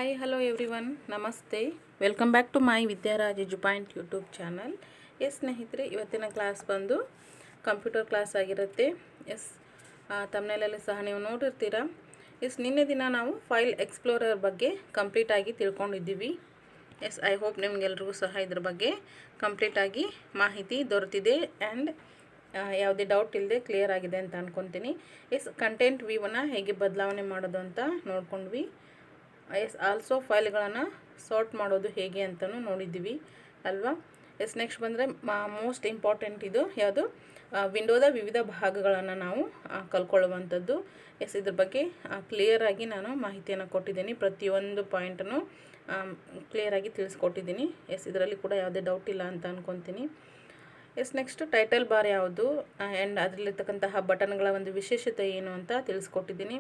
Hi hello everyone, ನಮಸ್ತೆ. Welcome back to my Vidyaraj edupoint YouTube channel. ಸ್ನೇಹಿತರೆ, ಇವತ್ತಿನ class ಬಂದು ಕಂಪ್ಯೂಟರ್ ಕ್ಲಾಸ್ ಆಗಿರುತ್ತೆ. ತಮ್ಮನೇಲಲ್ಲಿ ಸಹ ನೀವು ನೋಡಿರ್ತೀರ. ನಿನ್ನೆ ದಿನ ನಾವು ಫೈಲ್ ಎಕ್ಸ್ಪ್ಲೋರರ್ ಬಗ್ಗೆ ಕಂಪ್ಲೀಟಾಗಿ ತಿಳ್ಕೊಂಡಿದ್ದೀವಿ. ಐ ಹೋಪ್ ನಿಮಗೆಲ್ರಿಗೂ ಸಹ ಇದ್ರ ಬಗ್ಗೆ ಕಂಪ್ಲೀಟಾಗಿ ಮಾಹಿತಿ ದೊರೆತಿದೆ ಆ್ಯಂಡ್ ಯಾವುದೇ ಡೌಟ್ ಇಲ್ಲದೆ ಕ್ಲಿಯರ್ ಆಗಿದೆ ಅಂತ ಅಂದ್ಕೊತೀನಿ. ಕಂಟೆಂಟ್ ವ್ಯೂವನ್ನು ಹೇಗೆ ಬದಲಾವಣೆ ಮಾಡೋದು ಅಂತ ನೋಡ್ಕೊಂಡ್ವಿ. ಆಲ್ಸೋ ಫೈಲ್ಗಳನ್ನು ಸಾರ್ಟ್ ಮಾಡೋದು ಹೇಗೆ ಅಂತಲೂ ನೋಡಿದ್ದೀವಿ ಅಲ್ವಾ. ನೆಕ್ಸ್ಟ್ ಬಂದರೆ ಮೋಸ್ಟ್ ಇಂಪಾರ್ಟೆಂಟ್ ಇದು ಯಾವುದು, ವಿಂಡೋದ ವಿವಿಧ ಭಾಗಗಳನ್ನು ನಾವು ಕಲ್ಕೊಳ್ಳುವಂಥದ್ದು. ಇದ್ರ ಬಗ್ಗೆ ಕ್ಲಿಯರಾಗಿ ನಾನು ಮಾಹಿತಿಯನ್ನು ಕೊಟ್ಟಿದ್ದೀನಿ. ಪ್ರತಿಯೊಂದು ಪಾಯಿಂಟನ್ನು ಕ್ಲಿಯರಾಗಿ ತಿಳಿಸ್ಕೊಟ್ಟಿದ್ದೀನಿ. ಇದರಲ್ಲಿ ಕೂಡ ಯಾವುದೇ ಡೌಟ್ ಇಲ್ಲ ಅಂತ ಅಂದ್ಕೊತೀನಿ. ನೆಕ್ಸ್ಟ್ ಟೈಟಲ್ ಬಾರ್ ಯಾವುದು ಆ್ಯಂಡ್ ಅದರಲ್ಲಿರ್ತಕ್ಕಂತಹ ಬಟನ್ಗಳ ಒಂದು ವಿಶೇಷತೆ ಏನು ಅಂತ ತಿಳಿಸ್ಕೊಟ್ಟಿದ್ದೀನಿ.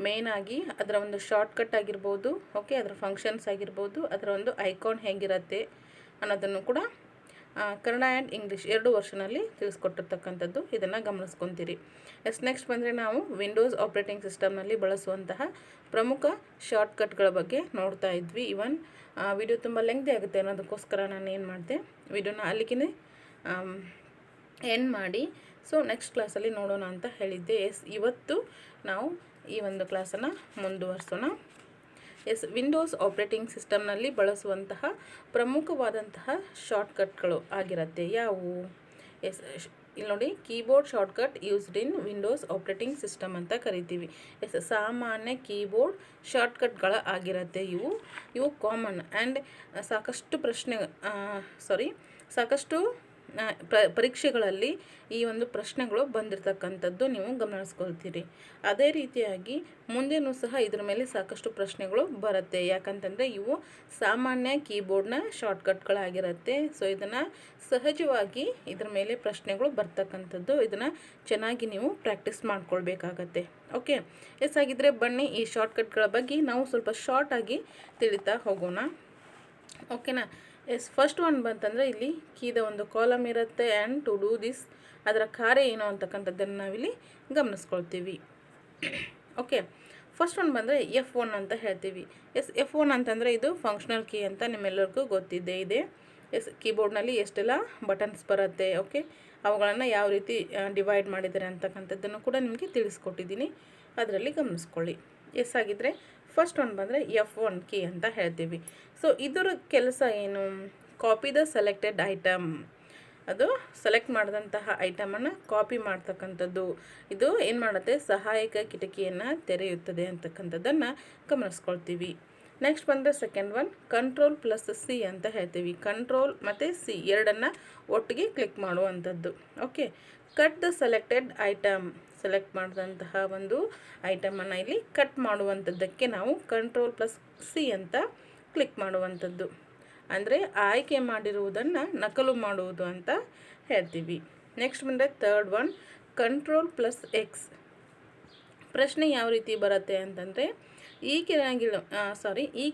ಮೇಯ್ನಾಗಿ ಅದರ ಒಂದು ಶಾರ್ಟ್ಕಟ್ ಆಗಿರ್ಬೋದು, ಓಕೆ, ಅದರ ಫಂಕ್ಷನ್ಸ್ ಆಗಿರ್ಬೋದು, ಅದರ ಒಂದು ಐಕಾನ್ ಹೇಗಿರುತ್ತೆ ಅನ್ನೋದನ್ನು ಕೂಡ ಕನ್ನಡ ಆ್ಯಂಡ್ ಇಂಗ್ಲೀಷ್ ಎರಡು ವರ್ಷನಲ್ಲಿ ತಿಳಿಸ್ಕೊಟ್ಟಿರ್ತಕ್ಕಂಥದ್ದು. ಇದನ್ನು ಗಮನಿಸ್ಕೊತೀರಿ. ನೆಕ್ಸ್ಟ್ ಬಂದರೆ ನಾವು ವಿಂಡೋಸ್ ಆಪ್ರೇಟಿಂಗ್ ಸಿಸ್ಟಮ್ನಲ್ಲಿ ಬಳಸುವಂತಹ ಪ್ರಮುಖ ಶಾರ್ಟ್ಕಟ್ಗಳ ಬಗ್ಗೆ ನೋಡ್ತಾ ಇದ್ವಿ. ಇವನ್ ವಿಡಿಯೋ ತುಂಬ ಲೆಂಗ್ದಿ ಆಗುತ್ತೆ ಅನ್ನೋದಕ್ಕೋಸ್ಕರ ನಾನು ಏನು ಮಾಡಿದೆ, ವಿಡಿಯೋನ ಅಲ್ಲಿಗೆ ಎಂಡ್ ಮಾಡಿ ನೆಕ್ಸ್ಟ್ ಕ್ಲಾಸಲ್ಲಿ ನೋಡೋಣ ಅಂತ ಹೇಳಿದ್ದೆ. ಇವತ್ತು ನಾವು ಈ ಒಂದು ಕ್ಲಾಸನ್ನು ಮುಂದುವರಿಸೋಣ. ವಿಂಡೋಸ್ ಆಪ್ರೇಟಿಂಗ್ ಸಿಸ್ಟಮ್ನಲ್ಲಿ ಬಳಸುವಂತಹ ಪ್ರಮುಖವಾದಂತಹ ಶಾರ್ಟ್ಕಟ್ಗಳು ಆಗಿರುತ್ತೆ ಯಾವುವು. ಇಲ್ಲಿ ನೋಡಿ, keyboard shortcut used in Windows operating system ಅಂತ ಕರಿತೀವಿ. ಸಾಮಾನ್ಯ ಕೀಬೋರ್ಡ್ ಶಾರ್ಟ್ಕಟ್ಗಳ ಆಗಿರುತ್ತೆ ಇವು ಕಾಮನ್ ಆ್ಯಂಡ್ ಸಾಕಷ್ಟು ಪರೀಕ್ಷೆಗಳಲ್ಲಿ ಈ ಒಂದು ಪ್ರಶ್ನೆಗಳು ಬಂದಿರತಕ್ಕಂಥದ್ದು ನೀವು ಗಮನಿಸ್ಕೊಳ್ತೀರಿ. ಅದೇ ರೀತಿಯಾಗಿ ಮುಂದೆನೂ ಸಹ ಇದ್ರ ಮೇಲೆ ಸಾಕಷ್ಟು ಪ್ರಶ್ನೆಗಳು ಬರುತ್ತೆ. ಯಾಕಂತಂದರೆ ಇವು ಸಾಮಾನ್ಯ ಕೀಬೋರ್ಡ್ನ ಶಾರ್ಟ್ಕಟ್ಗಳಾಗಿರುತ್ತೆ. ಇದನ್ನು ಸಹಜವಾಗಿ ಇದ್ರ ಮೇಲೆ ಪ್ರಶ್ನೆಗಳು ಬರ್ತಕ್ಕಂಥದ್ದು. ಇದನ್ನು ಚೆನ್ನಾಗಿ ನೀವು ಪ್ರಾಕ್ಟೀಸ್ ಮಾಡ್ಕೊಳ್ಬೇಕಾಗತ್ತೆ. ಓಕೆ, ಹಾಗಿದ್ರೆ ಬನ್ನಿ ಈ ಶಾರ್ಟ್ಕಟ್ಗಳ ಬಗ್ಗೆ ನಾವು ಸ್ವಲ್ಪ ಶಾರ್ಟಾಗಿ ತಿಳಿತಾ ಹೋಗೋಣ. ಓಕೆನಾ. ಫಸ್ಟ್ ಒನ್ ಬಂತಂದರೆ ಇಲ್ಲಿ ಕೀದ ಒಂದು ಕಾಲಮ್ ಇರುತ್ತೆ ಆ್ಯಂಡ್ ಟು ಡೂ ದಿಸ್ ಅದರ ಕಾರ್ಯ ಏನು ಅಂತಕ್ಕಂಥದ್ದನ್ನು ನಾವಿಲ್ಲಿ ಗಮನಿಸ್ಕೊಳ್ತೀವಿ. ಓಕೆ, ಫಸ್ಟ್ ಒನ್ ಬಂದರೆ F1 ಅಂತ ಹೇಳ್ತೀವಿ. F1 ಅಂತಂದರೆ ಇದು ಫಂಕ್ಷನಲ್ ಕೀ ಅಂತ ನಿಮ್ಮೆಲ್ಲರಿಗೂ ಗೊತ್ತಿದ್ದೇ ಇದೆ. ಕೀಬೋರ್ಡ್ನಲ್ಲಿ ಎಷ್ಟೆಲ್ಲ ಬಟನ್ಸ್ ಬರುತ್ತೆ, ಓಕೆ, ಅವುಗಳನ್ನು ಯಾವ ರೀತಿ ಡಿವೈಡ್ ಮಾಡಿದ್ದಾರೆ ಅಂತಕ್ಕಂಥದ್ದನ್ನು ಕೂಡ ನಿಮಗೆ ತಿಳಿಸ್ಕೊಟ್ಟಿದ್ದೀನಿ. ಅದರಲ್ಲಿ ಗಮನಿಸ್ಕೊಳ್ಳಿ. ಆಗಿದ್ದರೆ ಫಸ್ಟ್ ಒನ್ ಬಂದರೆ F1 ಕೀ ಅಂತ ಹೇಳ್ತೀವಿ. ಇದರ ಕೆಲಸ ಏನು, ಕಾಪಿ ದ ಸೆಲೆಕ್ಟೆಡ್ ಐಟಮ್. ಅದು ಸೆಲೆಕ್ಟ್ ಮಾಡಿದಂತಹ ಐಟಮನ್ನು ಕಾಪಿ ಮಾಡ್ತಕ್ಕಂಥದ್ದು. ಇದು ಏನು ಮಾಡುತ್ತೆ, ಸಹಾಯಕ ಕಿಟಕಿಯನ್ನು ತೆರೆಯುತ್ತದೆ ಅಂತಕ್ಕಂಥದ್ದನ್ನು ಗಮನಿಸ್ಕೊಳ್ತೀವಿ. ನೆಕ್ಸ್ಟ್ ಬಂದರೆ second one control plus C ಅಂತ ಹೇಳ್ತೀವಿ. ಕಂಟ್ರೋಲ್ ಮತ್ತು C ಎರಡನ್ನು ಒಟ್ಟಿಗೆ ಕ್ಲಿಕ್ ಮಾಡುವಂಥದ್ದು. Okay, cut the selected item. Select ಮಾಡಿದಂತಹ ಒಂದು ಐಟಮನ್ನು ಇಲ್ಲಿ ಕಟ್ ಮಾಡುವಂಥದ್ದಕ್ಕೆ ನಾವು ಕಂಟ್ರೋಲ್ ಪ್ಲಸ್ C ಅಂತ ಕ್ಲಿಕ್ ಮಾಡುವಂಥದ್ದು. ಅಂದರೆ ಆಯ್ಕೆ ಮಾಡಿರುವುದನ್ನು ನಕಲು ಮಾಡುವುದು ಅಂತ ಹೇಳ್ತೀವಿ. ನೆಕ್ಸ್ಟ್ ಬಂದರೆ third one control plus X. ಪ್ರಶ್ನೆ ಯಾವ ರೀತಿ ಬರುತ್ತೆ ಅಂತಂದರೆ ಈ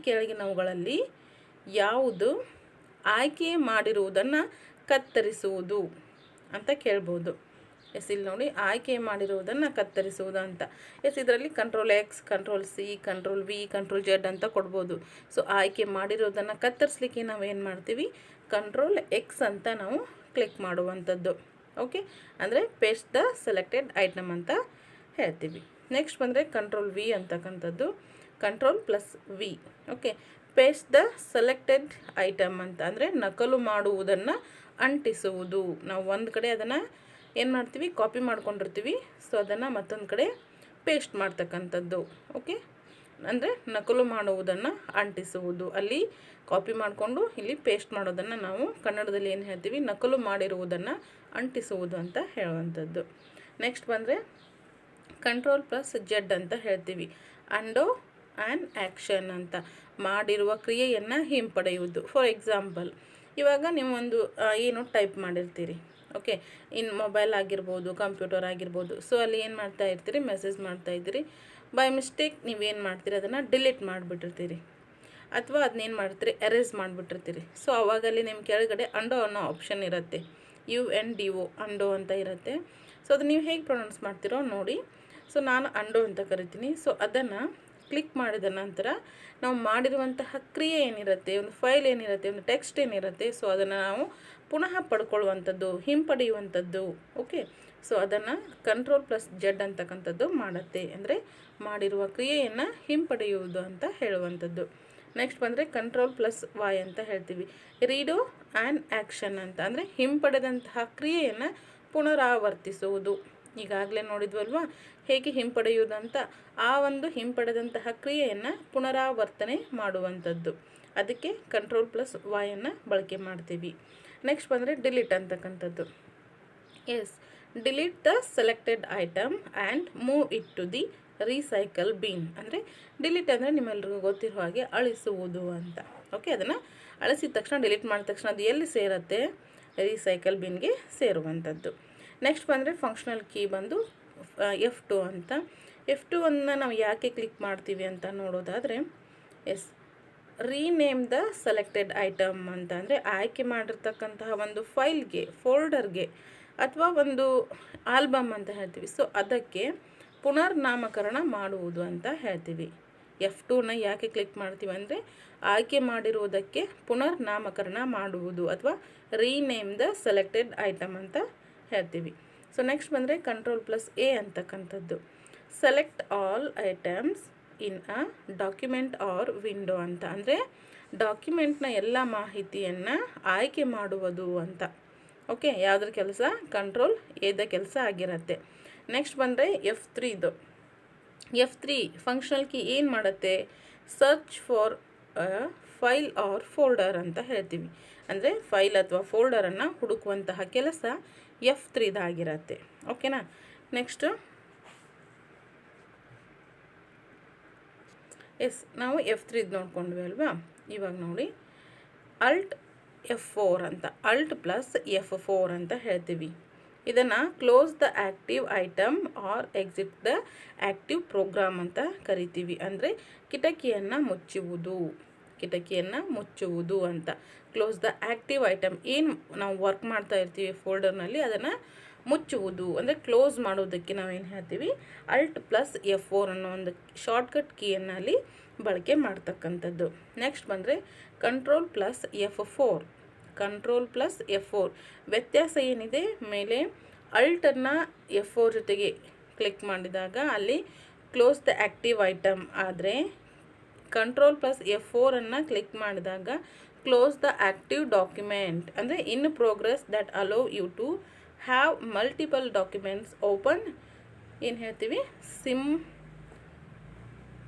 ಕೆಳಗಿನವುಗಳಲ್ಲಿ ಯಾವುದು ಆಯ್ಕೆ ಮಾಡಿರುವುದನ್ನು ಕತ್ತರಿಸುವುದು ಅಂತ ಕೇಳ್ಬೋದು. ಇಲ್ಲಿ ನೋಡಿ, ಆಯ್ಕೆ ಮಾಡಿರುವುದನ್ನು ಕತ್ತರಿಸುವುದು ಅಂತ. ಇದರಲ್ಲಿ control X, control C, control V, control Z ಅಂತ ಕೊಡ್ಬೋದು. ಆಯ್ಕೆ ಮಾಡಿರೋದನ್ನು ಕತ್ತರಿಸಲಿಕ್ಕೆ ನಾವು ಏನು ಮಾಡ್ತೀವಿ, ಕಂಟ್ರೋಲ್ X ಅಂತ ನಾವು ಕ್ಲಿಕ್ ಮಾಡುವಂಥದ್ದು. ಓಕೆ, ಅಂದರೆ ಪೇಸ್ಟ್ ದ ಸೆಲೆಕ್ಟೆಡ್ ಐಟಮ್ ಅಂತ ಹೇಳ್ತೀವಿ. ನೆಕ್ಸ್ಟ್ ಬಂದರೆ ಕಂಟ್ರೋಲ್ V ಅಂತಕ್ಕಂಥದ್ದು. Control plus V, okay, paste the selected item ಅಂತ ಅಂದರೆ ನಕಲು ಮಾಡುವುದನ್ನು ಅಂಟಿಸುವುದು. ನಾವು ಒಂದು ಕಡೆ ಅದನ್ನು ಏನು ಮಾಡ್ತೀವಿ, ಕಾಪಿ ಮಾಡ್ಕೊಂಡಿರ್ತೀವಿ. ಅದನ್ನು ಮತ್ತೊಂದು ಕಡೆ ಪೇಸ್ಟ್ ಮಾಡ್ತಕ್ಕಂಥದ್ದು. ಓಕೆ, ಅಂದರೆ ನಕಲು ಮಾಡುವುದನ್ನು ಅಂಟಿಸುವುದು. ಅಲ್ಲಿ ಕಾಪಿ ಮಾಡಿಕೊಂಡು ಇಲ್ಲಿ ಪೇಸ್ಟ್ ಮಾಡೋದನ್ನು ನಾವು ಕನ್ನಡದಲ್ಲಿ ಏನು ಹೇಳ್ತೀವಿ, ನಕಲು ಮಾಡಿರುವುದನ್ನು ಅಂಟಿಸುವುದು ಅಂತ ಹೇಳುವಂಥದ್ದು. ನೆಕ್ಸ್ಟ್ ಬಂದರೆ ಕಂಟ್ರೋಲ್ ಪ್ಲಸ್ Z ಅಂತ ಹೇಳ್ತೀವಿ. ಅಂಡೋ ಆ್ಯಂಡ್ ಆ್ಯಕ್ಷನ್ ಅಂತ, ಮಾಡಿರುವ ಕ್ರಿಯೆಯನ್ನು ಹಿಂಪಡೆಯುವುದು. ಫಾರ್ ಎಕ್ಸಾಂಪಲ್, ಇವಾಗ ನೀವು ಒಂದು ಏನು ಟೈಪ್ ಮಾಡಿರ್ತೀರಿ, ಓಕೆ, ಮೊಬೈಲ್ ಆಗಿರ್ಬೋದು, ಕಂಪ್ಯೂಟರ್ ಆಗಿರ್ಬೋದು. ಅಲ್ಲಿ ಏನು ಮಾಡ್ತಾ ಇರ್ತೀರಿ, ಮೆಸೇಜ್ ಮಾಡ್ತಾ ಇದ್ದೀರಿ. ಬೈ ಮಿಸ್ಟೇಕ್ ನೀವೇನು ಮಾಡ್ತೀರಿ, ಅದನ್ನು ಡಿಲೀಟ್ ಮಾಡಿಬಿಟ್ಟಿರ್ತೀರಿ ಅಥವಾ ಅದನ್ನೇನು ಮಾಡ್ತೀರಿ, ಎರೇಸ್ ಮಾಡಿಬಿಟ್ಟಿರ್ತೀರಿ. ಅವಾಗಲ್ಲಿ ನಿಮ್ಮ ಕೆಳಗಡೆ ಅಂಡೋ ಅನ್ನೋ ಆಪ್ಷನ್ ಇರುತ್ತೆ. UNDO ಅಂಡೋ ಅಂತ ಇರುತ್ತೆ. ಅದು ನೀವು ಹೇಗೆ ಪ್ರೊನೌನ್ಸ್ ಮಾಡ್ತೀರೋ ನೋಡಿ. ನಾನು ಅಂಡೋ ಅಂತ ಕರಿತೀನಿ. ಅದನ್ನು ಕ್ಲಿಕ್ ಮಾಡಿದ ನಂತರ ನಾವು ಮಾಡಿರುವಂತಹ ಕ್ರಿಯೆ ಏನಿರುತ್ತೆ, ಒಂದು ಫೈಲ್ ಏನಿರುತ್ತೆ, ಒಂದು ಟೆಕ್ಸ್ಟ್ ಏನಿರುತ್ತೆ, ಸೊ ಅದನ್ನು ನಾವು ಪುನಃ ಪಡ್ಕೊಳ್ಳುವಂಥದ್ದು, ಹಿಂಪಡೆಯುವಂಥದ್ದು. ಓಕೆ, ಸೊ ಅದನ್ನು Ctrl+Z ಅಂತಕ್ಕಂಥದ್ದು ಮಾಡುತ್ತೆ, ಅಂದರೆ ಮಾಡಿರುವ ಕ್ರಿಯೆಯನ್ನು ಹಿಂಪಡೆಯುವುದು ಅಂತ ಹೇಳುವಂಥದ್ದು. ನೆಕ್ಸ್ಟ್ ಬಂದರೆ Ctrl+Y ಅಂತ ಹೇಳ್ತೀವಿ. ರೀಡು ಆ್ಯನ್ ಆ್ಯಕ್ಷನ್ ಅಂತ, ಅಂದರೆ ಹಿಂಪಡೆದಂತಹ ಕ್ರಿಯೆಯನ್ನು ಪುನರಾವರ್ತಿಸುವುದು. ಈಗಾಗಲೇ ನೋಡಿದ್ವಲ್ವಾ ಹೇಗೆ ಹಿಂಪಡೆಯುವುದಂತ. ಆ ಒಂದು ಹಿಂಪಡೆದಂತಹ ಕ್ರಿಯೆಯನ್ನು ಪುನರಾವರ್ತನೆ ಮಾಡುವಂಥದ್ದು, ಅದಕ್ಕೆ Ctrl+Y ಬಳಕೆ ಮಾಡ್ತೀವಿ. ನೆಕ್ಸ್ಟ್ ಬಂದರೆ ಡಿಲೀಟ್ ಅಂತಕ್ಕಂಥದ್ದು. Yes, delete the selected item and move it to the recycle bin. ಅಂದರೆ ಡಿಲೀಟ್ ಅಂದರೆ ನಿಮ್ಮೆಲ್ರಿಗೂ ಗೊತ್ತಿರೋ ಹಾಗೆ ಅಳಿಸುವುದು ಅಂತ. ಓಕೆ, ಅದನ್ನು ಅಳಿಸಿದ ತಕ್ಷಣ, ಡಿಲೀಟ್ ಮಾಡಿದ ತಕ್ಷಣ ಅದು ಎಲ್ಲಿ ಸೇರುತ್ತೆ, ರೀಸೈಕಲ್ ಬಿನ್ಗೆ ಸೇರುವಂಥದ್ದು. ನೆಕ್ಸ್ಟ್ ಬಂದರೆ ಫಂಕ್ಷನಲ್ ಕೀ ಬಂದು F2 ಅಂತ. F2 ನಾವು ಯಾಕೆ ಕ್ಲಿಕ್ ಮಾಡ್ತೀವಿ ಅಂತ ನೋಡೋದಾದರೆ, yes, rename the selected item ಅಂತ, ಅಂದರೆ ಆಯ್ಕೆ ಮಾಡಿರ್ತಕ್ಕಂತಹ ಒಂದು ಫೈಲ್ಗೆ, ಫೋಲ್ಡರ್ಗೆ ಅಥವಾ ಒಂದು ಆಲ್ಬಮ್ ಅಂತ ಹೇಳ್ತೀವಿ, ಸೊ ಅದಕ್ಕೆ ಪುನರ್ನಾಮಕರಣ ಮಾಡುವುದು ಅಂತ ಹೇಳ್ತೀವಿ. F2 ಯಾಕೆ ಕ್ಲಿಕ್ ಮಾಡ್ತೀವಿ ಅಂದರೆ ಆಯ್ಕೆ ಮಾಡಿರುವುದಕ್ಕೆ ಪುನರ್ನಾಮಕರಣ ಮಾಡುವುದು ಅಥವಾ ರೀನೇಮ್ ದ ಸೆಲೆಕ್ಟೆಡ್ ಐಟಮ್ ಅಂತ ಹೇಳ್ತೀವಿ. ಸೊ ನೆಕ್ಸ್ಟ್ ಬಂದರೆ Ctrl+A ಅಂತಕ್ಕಂಥದ್ದು. Select all items in a document or window ಅಂತ, ಅಂದರೆ ಡಾಕ್ಯುಮೆಂಟ್ನ ಎಲ್ಲ ಮಾಹಿತಿಯನ್ನು ಆಯ್ಕೆ ಮಾಡುವುದು ಅಂತ. ಓಕೆ, ಯಾವುದ್ರ ಕೆಲಸ, Ctrl+A ಕೆಲಸ ಆಗಿರುತ್ತೆ. ನೆಕ್ಸ್ಟ್ ಬಂದರೆ F3. F3 ಫಂಕ್ಷನಲ್ ಕೀ ಏನು ಮಾಡುತ್ತೆ, search for file or folder ಅಂತ ಹೇಳ್ತೀವಿ. ಅಂದರೆ ಫೈಲ್ ಅಥವಾ ಫೋಲ್ಡರನ್ನು ಹುಡುಕುವಂತಹ ಕೆಲಸ F3 ಆಗಿರುತ್ತೆ. ಓಕೆನಾ. ನೆಕ್ಸ್ಟ್ ಎಸ್, ನಾವು F3 ನೋಡ್ಕೊಂಡ್ವಿ ಅಲ್ವಾ. ಇವಾಗ ನೋಡಿ Alt+F4 ಅಂತ, Alt+F4 ಅಂತ ಹೇಳ್ತೀವಿ. ಇದನ್ನು close the active item or exit the active program ಅಂತ ಕರಿತೀವಿ. ಅಂದರೆ ಕಿಟಕಿಯನ್ನು ಮುಚ್ಚುವುದು ಅಂತ. ಕ್ಲೋಸ್ ದ ಆ್ಯಕ್ಟಿವ್ ಐಟಮ್, ಏನು ನಾವು ವರ್ಕ್ ಮಾಡ್ತಾ ಇರ್ತೀವಿ ಫೋಲ್ಡರ್ನಲ್ಲಿ, ಅದನ್ನು ಮುಚ್ಚುವುದು ಅಂದರೆ ಕ್ಲೋಸ್ ಮಾಡೋದಕ್ಕೆ ನಾವೇನು ಹೇಳ್ತೀವಿ, Alt+F4 ಅನ್ನೋ ಒಂದು ಶಾರ್ಟ್ಕಟ್ ಕೀಯನ್ನು ಅಲ್ಲಿ ಬಳಕೆ ಮಾಡ್ತಕ್ಕಂಥದ್ದು. ನೆಕ್ಸ್ಟ್ ಬಂದರೆ Ctrl+F4. ವ್ಯತ್ಯಾಸ ಏನಿದೆ, ಮೇಲೆ ಅಲ್ಟನ್ನು F4 ಜೊತೆಗೆ ಕ್ಲಿಕ್ ಮಾಡಿದಾಗ ಅಲ್ಲಿ ಕ್ಲೋಸ್ ದ ಆ್ಯಕ್ಟಿವ್ ಐಟಮ್ ಆದರೆ, Ctrl+F4 ಕ್ಲಿಕ್ ಮಾಡಿದಾಗ ಕ್ಲೋಸ್ ದ ಆ್ಯಕ್ಟಿವ್ ಡಾಕ್ಯುಮೆಂಟ್, ಅಂದರೆ in progress that allow you to have multiple documents open, ಏನು ಹೇಳ್ತೀವಿ,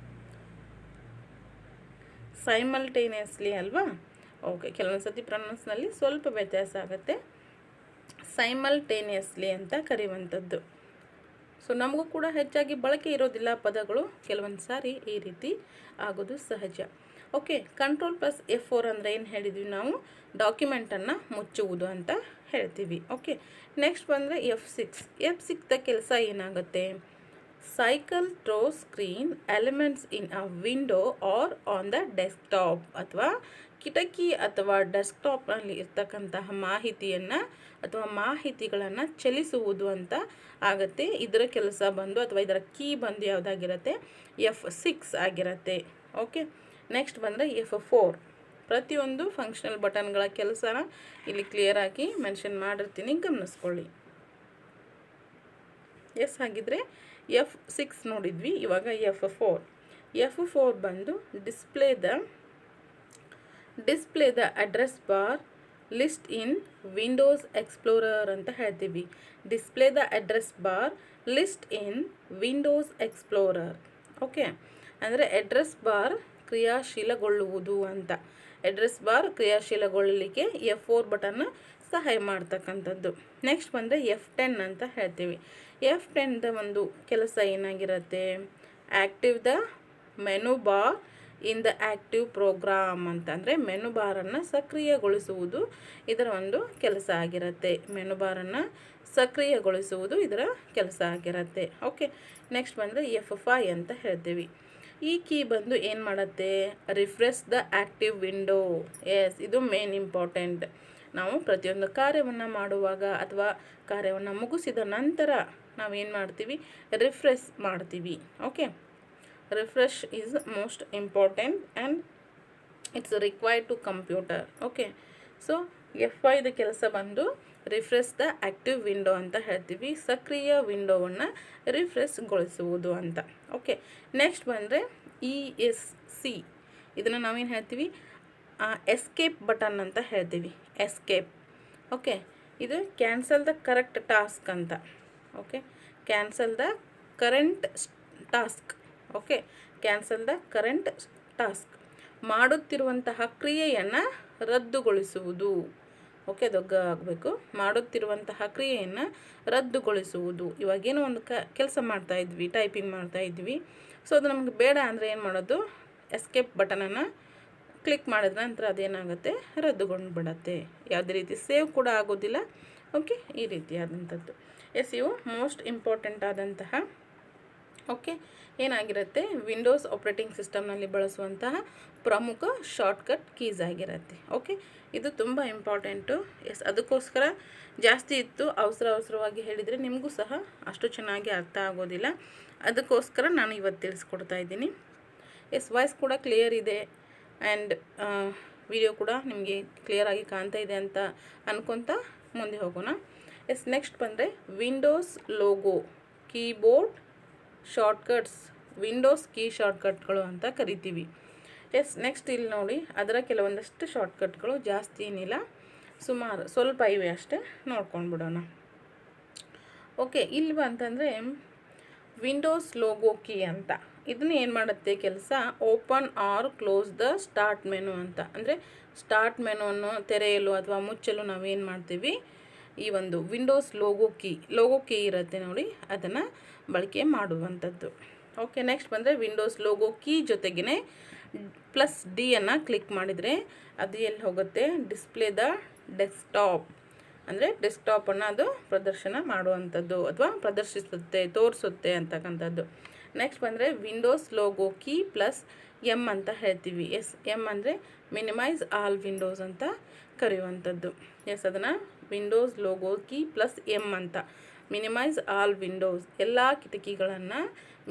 ಸೈಮಲ್ಟೇನಿಯಸ್ಲಿ ಅಲ್ವಾ. ಓಕೆ, ಕೆಲವೊಂದು ಸತಿ ಪ್ರೊನೌನ್ಸ್ನಲ್ಲಿ ಸ್ವಲ್ಪ ವ್ಯತ್ಯಾಸ ಆಗುತ್ತೆ. ಸೈಮಲ್ಟೇನಿಯಸ್ಲಿ ಅಂತ ಕರೆಯುವಂಥದ್ದು. ಸೊ ನಮಗೂ ಕೂಡ ಹೆಚ್ಚಾಗಿ ಬಳಕೆ ಇರೋದಿಲ್ಲ ಪದಗಳು, ಕೆಲವೊಂದು ಸಾರಿ ಈ ರೀತಿ ಆಗೋದು ಸಹಜ. ಓಕೆ, Ctrl+F4 ಅಂದರೆ ಏನು ಹೇಳಿದ್ವಿ ನಾವು, ಡಾಕ್ಯುಮೆಂಟನ್ನು ಮುಚ್ಚುವುದು ಅಂತ ಹೇಳ್ತೀವಿ. ಓಕೆ, ನೆಕ್ಸ್ಟ್ ಬಂದರೆ F6 ಕೆಲಸ ಏನಾಗುತ್ತೆ, cycle through screen elements in a window or on the desktop, ಅಥವಾ ಕಿಟಕಿ ಅಥವಾ ಡೆಸ್ಕ್ಟಾಪ್ನಲ್ಲಿ ಇರ್ತಕ್ಕಂತಹ ಮಾಹಿತಿಯನ್ನು ಅಥವಾ ಮಾಹಿತಿಗಳನ್ನು ಚಲಿಸುವುದು ಅಂತ ಆಗುತ್ತೆ. ಇದರ ಕೆಲಸ ಬಂದು ಅಥವಾ ಇದರ ಕೀ ಬಂದು ಯಾವುದಾಗಿರುತ್ತೆ, F6 ಆಗಿರುತ್ತೆ. ಓಕೆ, ನೆಕ್ಸ್ಟ್ ಬಂದರೆ F4. ಪ್ರತಿಯೊಂದು ಫಂಕ್ಷನಲ್ ಬಟನ್ಗಳ ಕೆಲಸನ ಇಲ್ಲಿ ಕ್ಲಿಯರಾಗಿ ಮೆನ್ಷನ್ ಮಾಡಿರ್ತೀನಿ, ಗಮನಿಸ್ಕೊಳ್ಳಿ. ಎಸ್, ಹಾಗಿದ್ರೆ F6 ನೋಡಿದ್ವಿ. ಇವಾಗ F4 ಬಂದು display the address bar list in Windows explorer ಅಂತ ಹೇಳ್ತೀವಿ. Display the address bar list in Windows explorer. Okay, ಅಂದರೆ ಅಡ್ರೆಸ್ ಬಾರ್ ಕ್ರಿಯಾಶೀಲಗೊಳ್ಳುವುದು ಅಂತ. ಅಡ್ರೆಸ್ ಬಾರ್ ಕ್ರಿಯಾಶೀಲಗೊಳ್ಳಲಿಕ್ಕೆ F4 ಬಟನ್ ಸಹಾಯ ಮಾಡ್ತಕ್ಕಂಥದ್ದು. ನೆಕ್ಸ್ಟ್ ಬಂದರೆ F10 ಅಂತ ಹೇಳ್ತೀವಿ. F10 ಒಂದು ಕೆಲಸ ಏನಾಗಿರುತ್ತೆ, active the menu bar in the active program ಅಂತ, ಅಂದರೆ ಮೆನು ಬಾರನ್ನು ಸಕ್ರಿಯಗೊಳಿಸುವುದು ಇದರ ಒಂದು ಕೆಲಸ ಆಗಿರುತ್ತೆ. ಮೆನು ಬಾರನ್ನು ಸಕ್ರಿಯಗೊಳಿಸುವುದು ಇದರ ಕೆಲಸ ಆಗಿರುತ್ತೆ. ಓಕೆ, ನೆಕ್ಸ್ಟ್ ಬಂದರೆ F5 ಅಂತ ಹೇಳ್ತೀವಿ. ಈ ಕೀ ಬಂದು ಏನು ಮಾಡುತ್ತೆ, refresh the active window. Yes, ಇದು ಮೇನ್ ಇಂಪಾರ್ಟೆಂಟ್. ನಾವು ಪ್ರತಿಯೊಂದು ಕಾರ್ಯವನ್ನು ಮಾಡುವಾಗ ಅಥವಾ ಕಾರ್ಯವನ್ನು ಮುಗಿಸಿದ ನಂತರ ನಾವೇನು ಮಾಡ್ತೀವಿ, ರಿಫ್ರೆಶ್ ಮಾಡ್ತೀವಿ. Okay, refresh is most important and it's required to computer. Okay, so F5 ಕೆಲಸ ಬಂದು ರಿಫ್ರೆಶ್ ದ ಆ್ಯಕ್ಟಿವ್ ವಿಂಡೋ ಅಂತ ಹೇಳ್ತೀವಿ, ಸಕ್ರಿಯ ವಿಂಡೋವನ್ನು ರಿಫ್ರೆಶ್ಗೊಳಿಸುವುದು ಅಂತ. ಓಕೆ, ನೆಕ್ಸ್ಟ್ ಬಂದರೆ ESC, ಇದನ್ನು ನಾವೇನು ಹೇಳ್ತೀವಿ, ಎಸ್ಕೇಪ್ ಬಟನ್ ಅಂತ ಹೇಳ್ತೀವಿ, ಎಸ್ಕೇಪ್. ಓಕೆ, ಇದು ಕ್ಯಾನ್ಸಲ್ ದ ಕರೆಕ್ಟ್ ಟಾಸ್ಕ್ ಅಂತ. Okay, cancel the current task. Okay, cancel the current task, ಮಾಡುತ್ತಿರುವಂತಹ ಕ್ರಿಯೆಯನ್ನು ರದ್ದುಗೊಳಿಸುವುದು. ಓಕೆ, ದೊಗ್ಗ ಆಗಬೇಕು, ಮಾಡುತ್ತಿರುವಂತಹ ಕ್ರಿಯೆಯನ್ನು ರದ್ದುಗೊಳಿಸುವುದು. ಇವಾಗೇನೋ ಒಂದು ಕೆಲಸ ಮಾಡ್ತಾಯಿದ್ವಿ, ಟೈಪಿಂಗ್ ಮಾಡ್ತಾಯಿದ್ವಿ, ಸೊ ಅದು ನಮಗೆ ಬೇಡ ಅಂದರೆ ಏನು ಮಾಡೋದು, ಎಸ್ಕೇಪ್ ಬಟನನ್ನು ಕ್ಲಿಕ್ ಮಾಡಿದ ನಂತರ ಅದೇನಾಗುತ್ತೆ, ರದ್ದುಗೊಂಡು ಬಿಡುತ್ತೆ. ಯಾವುದೇ ರೀತಿ ಸೇವ್ ಕೂಡ ಆಗೋದಿಲ್ಲ. ಓಕೆ, ಈ ರೀತಿಯಾದಂಥದ್ದು. ಎಸ್, ಇವು ಮೋಸ್ಟ್ ಇಂಪಾರ್ಟೆಂಟ್ ಆದಂತಹ ಓಕೆ ಏನಾಗಿರುತ್ತೆ, ವಿಂಡೋಸ್ ಆಪ್ರೇಟಿಂಗ್ ಸಿಸ್ಟಮ್ನಲ್ಲಿ ಬಳಸುವಂತಹ ಪ್ರಮುಖ ಶಾರ್ಟ್ಕಟ್ ಕೀಸ್ ಆಗಿರುತ್ತೆ. ಓಕೆ, ಇದು ತುಂಬ ಇಂಪಾರ್ಟೆಂಟು. ಎಸ್, ಅದಕ್ಕೋಸ್ಕರ ಜಾಸ್ತಿ ಇತ್ತು, ಅವಸರವಾಗಿ ಹೇಳಿದರೆ ನಿಮಗೂ ಸಹ ಅಷ್ಟು ಚೆನ್ನಾಗಿ ಅರ್ಥ ಆಗೋದಿಲ್ಲ. ಅದಕ್ಕೋಸ್ಕರ ನಾನು ಇವತ್ತು ತಿಳಿಸ್ಕೊಡ್ತಾ ಇದ್ದೀನಿ. ಎಸ್, ವಾಯ್ಸ್ ಕೂಡ ಕ್ಲಿಯರ್ ಇದೆ ಆ್ಯಂಡ್ ವಿಡಿಯೋ ಕೂಡ ನಿಮಗೆ ಕ್ಲಿಯರಾಗಿ ಕಾಣ್ತಾ ಇದೆ ಅಂತ ಅನ್ಕೊತ ಮುಂದೆ ಹೋಗೋಣ. ಎಸ್, ನೆಕ್ಸ್ಟ್ ಬಂದರೆ Windows logo keyboard shortcuts, Windows key ಶಾರ್ಟ್ಕಟ್ಗಳು ಅಂತ ಕರಿತೀವಿ. ಎಸ್, ನೆಕ್ಸ್ಟ್ ಇಲ್ಲಿ ನೋಡಿ, ಅದರ ಕೆಲವೊಂದಷ್ಟು ಶಾರ್ಟ್ಕಟ್ಗಳು, ಜಾಸ್ತಿ ಏನಿಲ್ಲ, ಸುಮಾರು ಸ್ವಲ್ಪ ಇವೆ ಅಷ್ಟೇ, ನೋಡ್ಕೊಂಡು ಬಿಡೋಣ. ಓಕೆ, ಇಲ್ಲಿ ಬಂತಂದರೆ ವಿಂಡೋಸ್ ಲೋಗೋ ಕೀ ಅಂತ, ಇದನ್ನು ಏನು ಮಾಡುತ್ತೆ ಕೆಲಸ, open or close the start menu ಅಂತ. ಅಂದರೆ ಸ್ಟಾರ್ಟ್ ಮೆನುವನ್ನು ತೆರೆಯಲು ಅಥವಾ ಮುಚ್ಚಲು ನಾವೇನು ಮಾಡ್ತೀವಿ, ಈ ಒಂದು ವಿಂಡೋಸ್ ಲೋಗೋ ಕೀ ಇರುತ್ತೆ ನೋಡಿ, ಅದನ್ನು ಬಳಕೆ ಮಾಡುವಂಥದ್ದು. ಓಕೆ, ನೆಕ್ಸ್ಟ್ ಬಂದರೆ ವಿಂಡೋಸ್ ಲೋಗೋ ಕೀ ಜೊತೆಗೇ +D ಅನ್ನು ಕ್ಲಿಕ್ ಮಾಡಿದರೆ ಅದು ಎಲ್ಲಿ ಹೋಗುತ್ತೆ, ಡಿಸ್ಪ್ಲೇ ದ ಡೆಸ್ಕ್ಟಾಪ್, ಅಂದರೆ ಡೆಸ್ಕ್ಟಾಪನ್ನು ಅದು ಪ್ರದರ್ಶನ ಮಾಡುವಂಥದ್ದು ಅಥವಾ ಪ್ರದರ್ಶಿಸುತ್ತೆ, ತೋರಿಸುತ್ತೆ ಅಂತಕ್ಕಂಥದ್ದು. ನೆಕ್ಸ್ಟ್ ಬಂದರೆ ವಿಂಡೋಸ್ ಲೋಗೋ ಕೀ +M ಅಂತ ಹೇಳ್ತೀವಿ. ಎಸ್, M ಅಂದರೆ ಮಿನಿಮೈಸ್ ಆಲ್ ವಿಂಡೋಸ್ ಅಂತ ಕರೆಯುವಂಥದ್ದು. ಎಸ್, ಅದನ್ನು ವಿಂಡೋಸ್ ಲೋಗೋ ಕೀ +M ಅಂತ, ಮಿನಿಮೈಸ್ ಆಲ್ ವಿಂಡೋಸ್, ಎಲ್ಲ ಕಿಟಕಿಗಳನ್ನು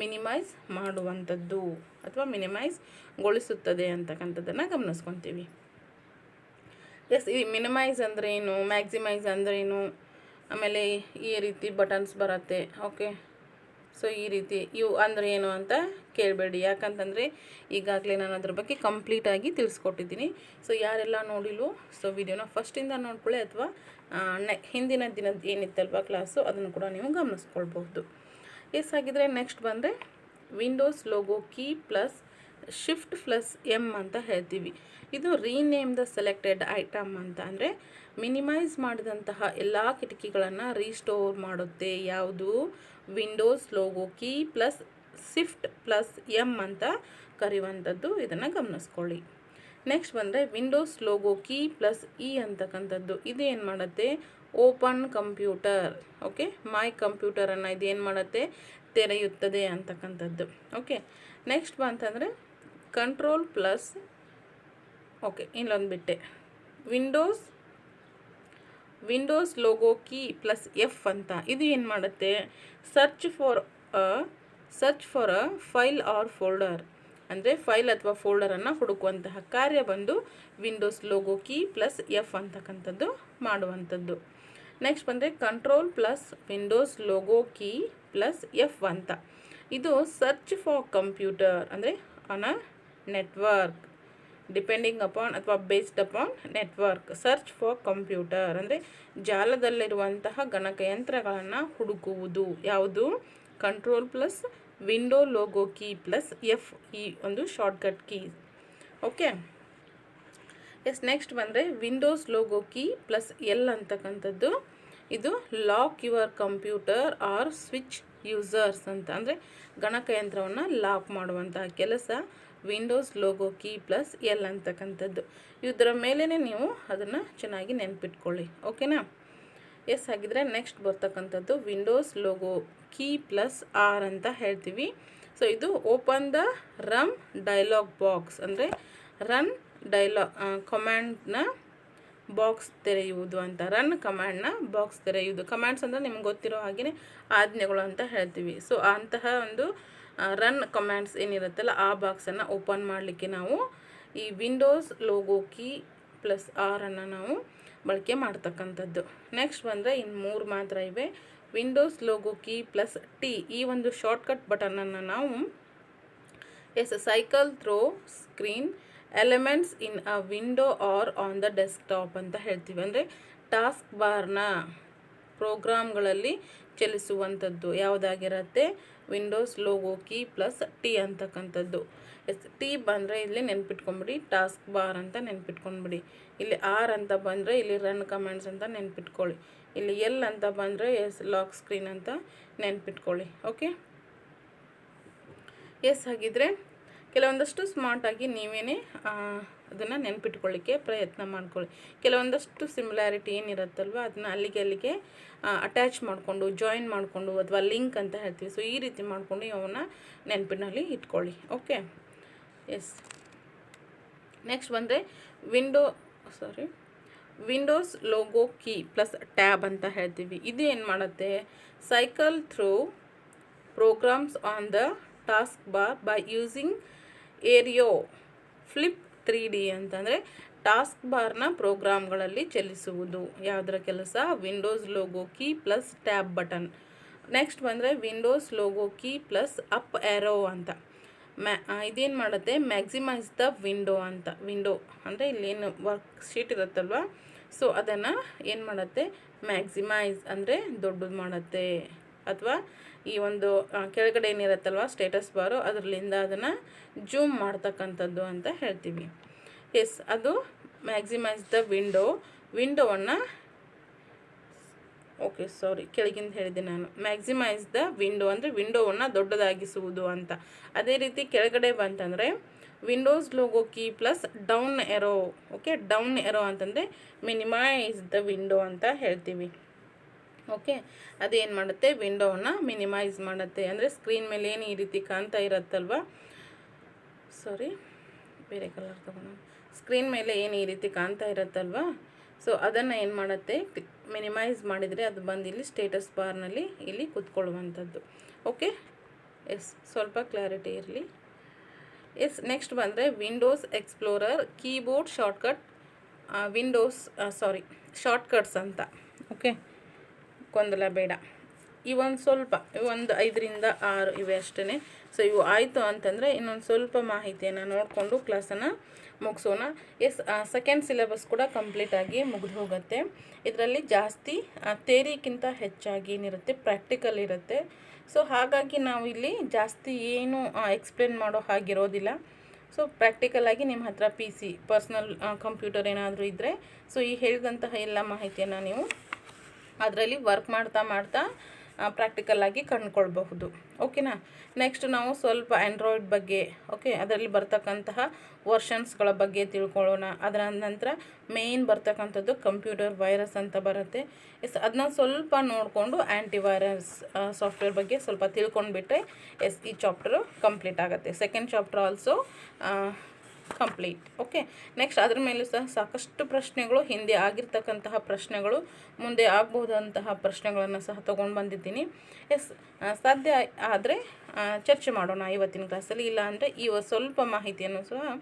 ಮಿನಿಮೈಸ್ ಮಾಡುವಂಥದ್ದು ಅಥವಾ ಮಿನಿಮೈಸ್ಗೊಳಿಸುತ್ತದೆ ಅಂತಕ್ಕಂಥದ್ದನ್ನು ಗಮನಿಸ್ಕೊತೀವಿ. ಎಸ್, ಈ ಮಿನಿಮೈಸ್ ಅಂದ್ರೇನು, ಮ್ಯಾಕ್ಸಿಮೈಸ್ ಅಂದ್ರೇನು, ಆಮೇಲೆ ಈ ರೀತಿ ಬಟನ್ಸ್ ಬರುತ್ತೆ. ಓಕೆ, ಸೊ ಈ ರೀತಿ ಇವು ಅಂದರೆ ಏನು ಅಂತ ಕೇಳಬೇಡಿ, ಯಾಕಂತಂದರೆ ಈಗಾಗಲೇ ನಾನು ಅದ್ರ ಬಗ್ಗೆ ಕಂಪ್ಲೀಟಾಗಿ ತಿಳಿಸ್ಕೊಟ್ಟಿದ್ದೀನಿ. ಸೊ ಯಾರೆಲ್ಲ ನೋಡಿಲ್ವೋ, ಸೊ ವಿಡಿಯೋನ ಫಸ್ಟಿಂದ ನೋಡ್ಕೊಳ್ಳಿ, ಅಥವಾ ಹಿಂದಿನ ದಿನದ ಏನಿತ್ತಲ್ವ ಕ್ಲಾಸು, ಅದನ್ನು ಕೂಡ ನೀವು ಗಮನಿಸ್ಕೊಳ್ಬಹುದು. ಎಸ್, ಆಗಿದ್ರೆ ನೆಕ್ಸ್ಟ್ ಬಂದರೆ ವಿಂಡೋಸ್ ಲೋಗೋ ಕೀ +Shift+M ಅಂತ ಹೇಳ್ತೀವಿ. ಇದು ರೀನೇಮ್ ದ ಸೆಲೆಕ್ಟೆಡ್ ಐಟಮ್ ಅಂತ, ಅಂದರೆ ಮಿನಿಮೈಸ್ ಮಾಡಿದಂತಹ ಎಲ್ಲ ಕಿಟಕಿಗಳನ್ನು ರೀಸ್ಟೋರ್ ಮಾಡುತ್ತೆ. ಯಾವುದು, ವಿಂಡೋಸ್ ಲೋಗೋ ಕೀ +Shift+M ಅಂತ ಕರೆಯುವಂಥದ್ದು, ಇದನ್ನು ಗಮನಿಸ್ಕೊಳ್ಳಿ. ನೆಕ್ಸ್ಟ್ ಬಂದರೆ ವಿಂಡೋಸ್ ಲೋಗೋ ಕೀ +E ಅಂತಕ್ಕಂಥದ್ದು, ಇದು ಏನು ಮಾಡುತ್ತೆ, ಓಪನ್ ಕಂಪ್ಯೂಟರ್. ಓಕೆ, ಮೈ ಕಂಪ್ಯೂಟರನ್ನು ಇದು ಏನು ಮಾಡುತ್ತೆ, ತೆರೆಯುತ್ತದೆ ಅಂತಕ್ಕಂಥದ್ದು. ಓಕೆ, ನೆಕ್ಸ್ಟ್ ಬಂತಂದರೆ ಕಂಟ್ರೋಲ್ ಪ್ಲಸ್, ಓಕೆ ಇಲ್ಲೊಂದು ಬಿಟ್ಟೆ, ವಿಂಡೋಸ್ ಲೋಗೋ ಕೀ +F ಅಂತ, ಇದು ಏನು ಮಾಡುತ್ತೆ, search for a file or folder, ಅಂದರೆ ಫೈಲ್ ಅಥವಾ ಫೋಲ್ಡರನ್ನು ಹುಡುಕುವಂತಹ ಕಾರ್ಯ ಬಂದು ವಿಂಡೋಸ್ ಲೋಗೋ ಕೀ +F ಅಂತಕ್ಕಂಥದ್ದು ಮಾಡುವಂಥದ್ದು. ನೆಕ್ಸ್ಟ್ ಬಂದರೆ control plus Windows logo key +F ಅಂತ, ಇದು ಸರ್ಚ್ ಫಾರ್ ಕಂಪ್ಯೂಟರ್, ಅಂದರೆ on a network, depending upon ಅಥವಾ based upon network. Search for computer ಅಂದರೆ ಜಾಲದಲ್ಲಿರುವಂತಹ ಗಣಕಯಂತ್ರಗಳನ್ನು ಹುಡುಕುವುದು. ಯಾವುದು, control plus window logo key +F, ಈ ಒಂದು shortcut key. Okay, yes, next ಬಂದರೆ ವಿಂಡೋಸ್ ಲೋಗೋ ಕೀ +L ಅಂತಕ್ಕಂಥದ್ದು, ಇದು lock your computer or switch users ಅಂತ, ಅಂದರೆ ಗಣಕಯಂತ್ರವನ್ನು ಲಾಕ್ ಮಾಡುವಂತಹ ಕೆಲಸ ವಿಂಡೋಸ್ ಲೋಗೋ ಕೀ +L ಅಂತಕ್ಕಂಥದ್ದು. ಇದರ ಮೇಲೇ ನೀವು ಅದನ್ನು ಚೆನ್ನಾಗಿ ನೆನ್ಪಿಟ್ಕೊಳ್ಳಿ. ಓಕೆನಾ. ಎಸ್, ಹಾಗಿದ್ರೆ ನೆಕ್ಸ್ಟ್ ಬರ್ತಕ್ಕಂಥದ್ದು ವಿಂಡೋಸ್ ಲೋಗೋ ಕೀ +R ಅಂತ ಹೇಳ್ತೀವಿ. ಸೊ ಇದು open the run dialogue box, ಅಂದರೆ ರನ್ ಕಮ್ಯಾಂಡ್ನ ಬಾಕ್ಸ್ ತೆರೆಯುವುದು ಅಂತ, ರನ್ ಕಮ್ಯಾಂಡ್ನ ಬಾಕ್ಸ್ ತೆರೆಯುವುದು. ಕಮ್ಯಾಂಡ್ಸ್ ಅಂದರೆ ನಿಮ್ಗೆ ಗೊತ್ತಿರೋ ಹಾಗೆಯೇ ಆಜ್ಞೆಗಳು ಅಂತ ಹೇಳ್ತೀವಿ. ಸೊ ಅಂತಹ ಒಂದು ರನ್ ಕಮ್ಯಾಂಡ್ಸ್ ಏನಿರುತ್ತಲ್ಲ ಆ ಬಾಕ್ಸನ್ನು ಓಪನ್ ಮಾಡಲಿಕ್ಕೆ ನಾವು ಈ ವಿಂಡೋಸ್ ಲೋಗೋ ಕೀ ಪ್ಲಸ್ ಆರನ್ನು ನಾವು ಬಳಕೆ ಮಾಡ್ತಕ್ಕಂಥದ್ದು. ನೆಕ್ಸ್ಟ್ ಬಂದರೆ ಇನ್ನು 3 ಮಾತ್ರ ಇವೆ. Windows logo key plus T, ಈ ಒಂದು ಶಾರ್ಟ್ಕಟ್ ಬಟನನ್ನು ನಾವು cycle through screen elements in a window or on the desktop ಅಂತ ಹೇಳ್ತೀವಿ. ಅಂದರೆ ಟಾಸ್ಕ್ ಬಾರ್ನ ಪ್ರೋಗ್ರಾಮ್ಗಳಲ್ಲಿ ಚಲಿಸುವಂಥದ್ದು ಯಾವುದಾಗಿರುತ್ತೆ, Windows logo key plus T ಅಂತಕ್ಕಂಥದ್ದು. ಟಿ ಬಂದರೆ ಇಲ್ಲಿ ನೆನ್ಪಿಟ್ಕೊಂಬಿಡಿ, ಟಾಸ್ಕ್ ಬಾರ್ ಅಂತ ನೆನ್ಪಿಟ್ಕೊಂಡ್ಬಿಡಿ. ಇಲ್ಲಿ ಆರ್ ಅಂತ ಬಂದರೆ ಇಲ್ಲಿ ರನ್ ಕಮೆಂಟ್ಸ್ ಅಂತ ನೆನ್ಪಿಟ್ಕೊಳ್ಳಿ. ಇಲ್ಲಿ ಎಲ್ ಅಂತ ಬಂದರೆ ಲಾಕ್ ಸ್ಕ್ರೀನ್ ಅಂತ ನೆನ್ಪಿಟ್ಕೊಳ್ಳಿ. ಓಕೆ, ಹಾಗಿದ್ರೆ ಕೆಲವೊಂದಷ್ಟು ಸ್ಮಾರ್ಟಾಗಿ ನೀವೇ ಅದನ್ನು ನೆನ್ಪಿಟ್ಕೊಳ್ಳಿಕ್ಕೆ ಪ್ರಯತ್ನ ಮಾಡ್ಕೊಳ್ಳಿ. ಕೆಲವೊಂದಷ್ಟು ಸಿಮಿಲಾರಿಟಿ ಏನಿರುತ್ತಲ್ವ ಅದನ್ನ ಅಲ್ಲಿಗೆ ಅಟ್ಯಾಚ್ ಮಾಡಿಕೊಂಡು ಜಾಯಿನ್ ಮಾಡಿಕೊಂಡು ಅಥವಾ ಲಿಂಕ್ ಅಂತ ಹೇಳ್ತೀವಿ. ಸೊ ಈ ರೀತಿ ಮಾಡಿಕೊಂಡು ಅವನ್ನ ನೆನಪಿನಲ್ಲಿ ಇಟ್ಕೊಳ್ಳಿ. ಓಕೆ, ನೆಕ್ಸ್ಟ್ ಬಂದರೆ Windows logo key plus tab ಅಂತ ಹೇಳ್ತೀವಿ. ಇದು ಏನು ಮಾಡುತ್ತೆ, cycle through programs on the task bar by using Aero flip 3D ಅಂತಂದರೆ ಟಾಸ್ಕ್ ಬಾರ್ನ ಪ್ರೋಗ್ರಾಮ್ಗಳಲ್ಲಿ ಚಲಿಸುವುದು ಯಾವುದರ ಕೆಲಸ, Windows logo key plus tab button. Next ಬಂದರೆ Windows logo key plus up arrow ಅಂತ. ಇದೇನು ಮಾಡುತ್ತೆ, ಮ್ಯಾಕ್ಸಿಮೈಸ್ ದ ವಿಂಡೋ ಅಂತ. ವಿಂಡೋ ಅಂದರೆ ಇಲ್ಲೇನು ವರ್ಕ್ ಶೀಟ್ ಇರುತ್ತಲ್ವ, ಸೊ ಅದನ್ನು ಏನು ಮಾಡುತ್ತೆ, ಮ್ಯಾಕ್ಸಿಮೈಸ್ ಅಂದರೆ ದೊಡ್ಡದು ಮಾಡುತ್ತೆ. ಅಥವಾ ಈ ಒಂದು ಕೆಳಗಡೆ ಏನಿರುತ್ತಲ್ವ ಸ್ಟೇಟಸ್ ಬಾರು ಅದರಲ್ಲಿಂದ ಅದನ್ನು ಜೂಮ್ ಮಾಡ್ತಕ್ಕಂಥದ್ದು ಅಂತ ಹೇಳ್ತೀವಿ. ಅದು ಮ್ಯಾಕ್ಸಿಮೈಸ್ ದ ವಿಂಡೋವನ್ನು ಕೆಳಗಿಂದ ಹೇಳಿದೆ ನಾನು. ಮ್ಯಾಕ್ಸಿಮೈಸ್ ದ ವಿಂಡೋ ಅಂದರೆ ವಿಂಡೋವನ್ನು ದೊಡ್ಡದಾಗಿಸುವುದು ಅಂತ. ಅದೇ ರೀತಿ ಕೆಳಗಡೆ ಬಂತಂದರೆ Windows logo key plus down arrow. Okay, down arrow ಅಂತಂದರೆ ಮಿನಿಮೈಸ್ ದ ವಿಂಡೋ ಅಂತ ಹೇಳ್ತೀವಿ. ಓಕೆ, ಅದೇನು ಮಾಡುತ್ತೆ, ವಿಂಡೋವನ್ನು ಮಿನಿಮೈಸ್ ಮಾಡುತ್ತೆ. ಅಂದರೆ ಸ್ಕ್ರೀನ್ ಮೇಲೆ ಏನು ಈ ರೀತಿ ಕಾಣ್ತಾ ಇರುತ್ತಲ್ವ, ಬೇರೆ ಕಲರ್ ತಗೋಣ. ಸ್ಕ್ರೀನ್ ಮೇಲೆ ಏನು ಈ ರೀತಿ ಕಾಣ್ತಾ ಇರುತ್ತಲ್ವ, ಸೊ ಅದನ್ನು ಏನು ಮಾಡುತ್ತೆ, ಮಿನಿಮೈಸ್ ಮಾಡಿದರೆ ಅದು ಬಂದು ಇಲ್ಲಿ ಸ್ಟೇಟಸ್ ಬಾರ್ನಲ್ಲಿ ಇಲ್ಲಿ ಕೂತ್ಕೊಳ್ಳುವಂಥದ್ದು. ಓಕೆ, ಸ್ವಲ್ಪ ಕ್ಲಾರಿಟಿ ಇರಲಿ. ನೆಕ್ಸ್ಟ್ ಬಂದರೆ ವಿಂಡೋಸ್ ಎಕ್ಸ್ಪ್ಲೋರರ್ ಕೀಬೋರ್ಡ್ ಶಾರ್ಟ್ಕಟ್ಸ್ ಅಂತ. ಓಕೆ, ಗೊಂದಲ ಬೇಡ. ಒಂದು 5 ರಿಂದ 6 ಇವೆ ಅಷ್ಟೇ. ಸೊ ಇವು ಆಯಿತು ಅಂತಂದರೆ ಇನ್ನೊಂದು ಸ್ವಲ್ಪ ಮಾಹಿತಿಯನ್ನು ನೋಡಿಕೊಂಡು ಕ್ಲಾಸನ್ನು ಮುಗಿಸೋಣ. ಸೆಕೆಂಡ್ ಸಿಲೆಬಸ್ ಕೂಡ ಕಂಪ್ಲೀಟಾಗಿ ಮುಗಿದು ಹೋಗುತ್ತೆ. ಇದರಲ್ಲಿ ಜಾಸ್ತಿ ಥಿಯರಿಗಿಂತ ಹೆಚ್ಚಾಗಿ ಏನಿರುತ್ತೆ, ಪ್ರಾಕ್ಟಿಕಲ್ ಇರುತ್ತೆ. ಸೊ ಹಾಗಾಗಿ ನಾವು ಇಲ್ಲಿ ಜಾಸ್ತಿ ಏನು ಎಕ್ಸ್ಪ್ಲೇನ್ ಮಾಡೋ ಹಾಗಿರೋದಿಲ್ಲ. ಸೊ ಪ್ರಾಕ್ಟಿಕಲಾಗಿ ನಿಮ್ಮ ಹತ್ರ PC ಪರ್ಸ್ನಲ್ ಕಂಪ್ಯೂಟರ್ ಏನಾದರೂ ಇದ್ದರೆ ಸೊ ಈ ಹೇಳಿದಂತಹ ಎಲ್ಲ ಮಾಹಿತಿಯನ್ನು ನೀವು ಅದರಲ್ಲಿ ವರ್ಕ್ ಮಾಡ್ತಾ ಪ್ರಾಕ್ಟಿಕಲಾಗಿ ಕಂಡುಕೊಳ್ಬಹುದು. ಓಕೆನಾ. ನೆಕ್ಸ್ಟ್ ನಾವು ಸ್ವಲ್ಪ ಆ್ಯಂಡ್ರಾಯ್ಡ್ ಬಗ್ಗೆ, ಓಕೆ, ಅದರಲ್ಲಿ ಬರ್ತಕ್ಕಂತಹ ವರ್ಷನ್ಸ್ಗಳ ಬಗ್ಗೆ ತಿಳ್ಕೊಳ್ಳೋಣ. ಅದರ ನಂತರ ಮೇಯ್ನ್ ಬರ್ತಕ್ಕಂಥದ್ದು ಕಂಪ್ಯೂಟರ್ ವೈರಸ್ ಅಂತ ಬರುತ್ತೆ. ಅದನ್ನ ಸ್ವಲ್ಪ ನೋಡಿಕೊಂಡು ಆ್ಯಂಟಿವೈರಸ್ ಸಾಫ್ಟ್ವೇರ್ ಬಗ್ಗೆ ಸ್ವಲ್ಪ ತಿಳ್ಕೊಂಡ್ಬಿಟ್ರೆ ಈ ಚಾಪ್ಟರು ಕಂಪ್ಲೀಟ್ ಆಗುತ್ತೆ. Second chapter also complete. Okay, next ಅದ್ರ ಮೇಲೂ ಸಹ ಸಾಕಷ್ಟು ಪ್ರಶ್ನೆಗಳು, ಹಿಂದೆ ಆಗಿರ್ತಕ್ಕಂತಹ ಪ್ರಶ್ನೆಗಳು, ಮುಂದೆ ಆಗಬಹುದಂತಹ ಪ್ರಶ್ನೆಗಳನ್ನು ಸಹ ತೊಗೊಂಡು ಬಂದಿದ್ದೀನಿ. ಸಾಧ್ಯ ಆದರೆ ಚರ್ಚೆ ಮಾಡೋಣ ಇವತ್ತಿನ ಕ್ಲಾಸಲ್ಲಿ. ಇಲ್ಲ ಅಂದರೆ ಸ್ವಲ್ಪ ಮಾಹಿತಿಯನ್ನು ಸಹ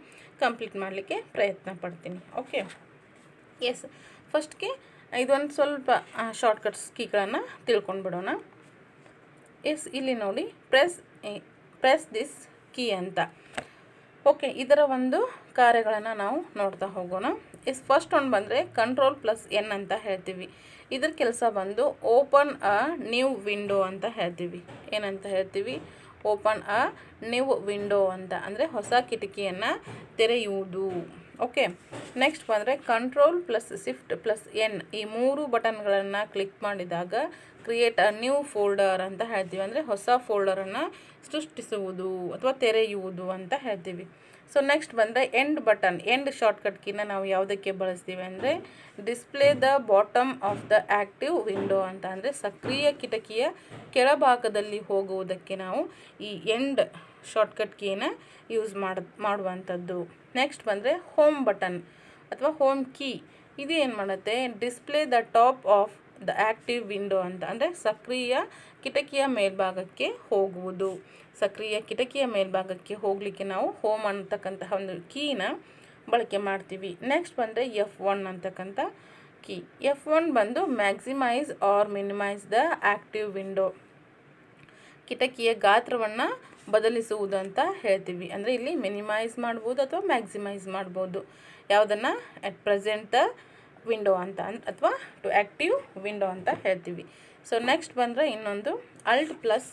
ಕಂಪ್ಲೀಟ್ ಮಾಡಲಿಕ್ಕೆ ಪ್ರಯತ್ನ ಪಡ್ತೀನಿ. ಓಕೆ, ಫಸ್ಟ್ಗೆ ಇದೊಂದು ಸ್ವಲ್ಪ ಶಾರ್ಟ್ಕಟ್ಸ್ ಕೀಗಳನ್ನು ತಿಳ್ಕೊಂಡು ಬಿಡೋಣ. ಇಲ್ಲಿ ನೋಡಿ, ಪ್ರೆಸ್ ದಿಸ್ ಕೀ ಅಂತ. ಓಕೆ, ಇದರ ಒಂದು ಕಾರ್ಯಗಳನ್ನು ನಾವು ನೋಡ್ತಾ ಹೋಗೋಣ. ಫಸ್ಟ್ ಒಂದು ಬಂದರೆ Ctrl+N ಅಂತ ಹೇಳ್ತೀವಿ. ಇದ್ರ ಕೆಲಸ ಬಂದು ಓಪನ್ ಅ ನ್ಯೂ ವಿಂಡೋ ಅಂತ ಹೇಳ್ತೀವಿ. ಏನಂತ ಹೇಳ್ತೀವಿ, ಓಪನ್ ಅ ನ್ಯೂ ವಿಂಡೋ ಅಂತ, ಅಂದರೆ ಹೊಸ ಕಿಟಕಿಯನ್ನು ತೆರೆಯುವುದು. ಓಕೆ, ನೆಕ್ಸ್ಟ್ ಬಂದರೆ Ctrl+Shift+N ಈ 3 ಬಟನ್ಗಳನ್ನು ಕ್ಲಿಕ್ ಮಾಡಿದಾಗ ಕ್ರಿಯೇಟ್ ಅ ನ್ಯೂ ಫೋಲ್ಡರ್ ಅಂತ ಹೇಳ್ತೀವಿ. ಅಂದರೆ ಹೊಸ ಫೋಲ್ಡರನ್ನು ಸೃಷ್ಟಿಸುವುದು ಅಥವಾ ತೆರೆಯುವುದು ಅಂತ ಹೇಳ್ತೀವಿ. ಸೊ ನೆಕ್ಸ್ಟ್ ಬಂದರೆ ಎಂಡ್ ಶಾರ್ಟ್ಕಟ್ ಕೀನ ನಾವು ಯಾವುದಕ್ಕೆ ಬಳಸ್ತೀವಿ ಅಂದರೆ display the bottom of the active window ಅಂತ. ಅಂದರೆ ಸಕ್ರಿಯ ಕಿಟಕಿಯ ಕೆಳಭಾಗದಲ್ಲಿ ಹೋಗುವುದಕ್ಕೆ ನಾವು ಈ ಎಂಡ್ ಶಾರ್ಟ್ಕಟ್ ಕೀನ ಯೂಸ್ ಮಾಡುವಂಥದ್ದು. ನೆಕ್ಸ್ಟ್ ಬಂದರೆ ಹೋಮ್ ಬಟನ್ ಅಥವಾ ಹೋಮ್ ಕೀ. ಇದು ಏನು ಮಾಡುತ್ತೆ, display the top of the active window ಅಂತ, ಅಂದರೆ ಸಕ್ರಿಯ ಕಿಟಕಿಯ ಮೇಲ್ಭಾಗಕ್ಕೆ ಹೋಗುವುದು. ಸಕ್ರಿಯ ಕಿಟಕಿಯ ಮೇಲ್ಭಾಗಕ್ಕೆ ಹೋಗಲಿಕ್ಕೆ ನಾವು ಹೋಮ್ ಅಂತಕ್ಕಂತಹ ಒಂದು ಕೀನ ಬಳಕೆ ಮಾಡ್ತೀವಿ. ನೆಕ್ಸ್ಟ್ ಬಂದರೆ F1 ಅಂತಕ್ಕಂಥ ಕೀ. F1 ಬಂದು maximise or minimise the active window, ಕಿಟಕಿಯ ಗಾತ್ರವನ್ನು ಬದಲಿಸುವುದು ಅಂತ ಹೇಳ್ತೀವಿ. ಅಂದರೆ ಇಲ್ಲಿ ಮಿನಿಮೈಸ್ ಮಾಡ್ಬೋದು ಅಥವಾ ಮ್ಯಾಕ್ಸಿಮೈಸ್ ಮಾಡ್ಬೋದು. ಯಾವುದನ್ನು ಅಟ್ ಪ್ರೆಸೆಂಟ್ ದ ವಿಂಡೋ ಅಂತ ಅಥವಾ ಟು ಆ್ಯಕ್ಟಿವ್ ವಿಂಡೋ ಅಂತ ಹೇಳ್ತೀವಿ. ಸೊ ನೆಕ್ಸ್ಟ್ ಬಂದರೆ ಇನ್ನೊಂದು ಅಲ್ಟ್ ಪ್ಲಸ್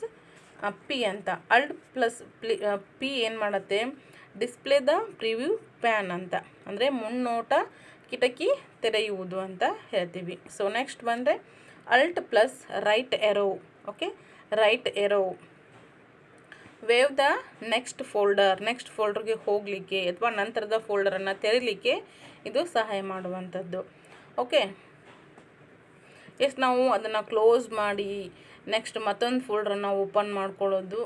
ಪಿ ಅಂತ. ಅಲ್ಟ್ ಪ್ಲಸ್ ಪಿ ಏನು ಮಾಡುತ್ತೆ, ಡಿಸ್ಪ್ಲೇ ದ ಪ್ರಿವ್ಯೂ ಪ್ಯಾನ್ ಅಂತ, ಅಂದರೆ ಮುನ್ನೋಟ ಕಿಟಕಿ ತೆರೆಯುವುದು ಅಂತ ಹೇಳ್ತೀವಿ. ಸೊ ನೆಕ್ಸ್ಟ್ ಬಂದರೆ alt plus right arrow. Okay, right arrow ವೇವ್ ದ ನೆಕ್ಸ್ಟ್ ಫೋಲ್ಡರ್ಗೆ ಹೋಗಲಿಕ್ಕೆ ಅಥವಾ ನಂತರದ ಫೋಲ್ಡರನ್ನು ತೆರೀಲಿಕ್ಕೆ ಇದು ಸಹಾಯ ಮಾಡುವಂಥದ್ದು. ಓಕೆ, ನಾವು ಅದನ್ನು ಕ್ಲೋಸ್ ಮಾಡಿ ನೆಕ್ಸ್ಟ್ ಮತ್ತೊಂದು ಫೋಲ್ಡರನ್ನು ಓಪನ್ ಮಾಡ್ಕೊಳ್ಳೋದು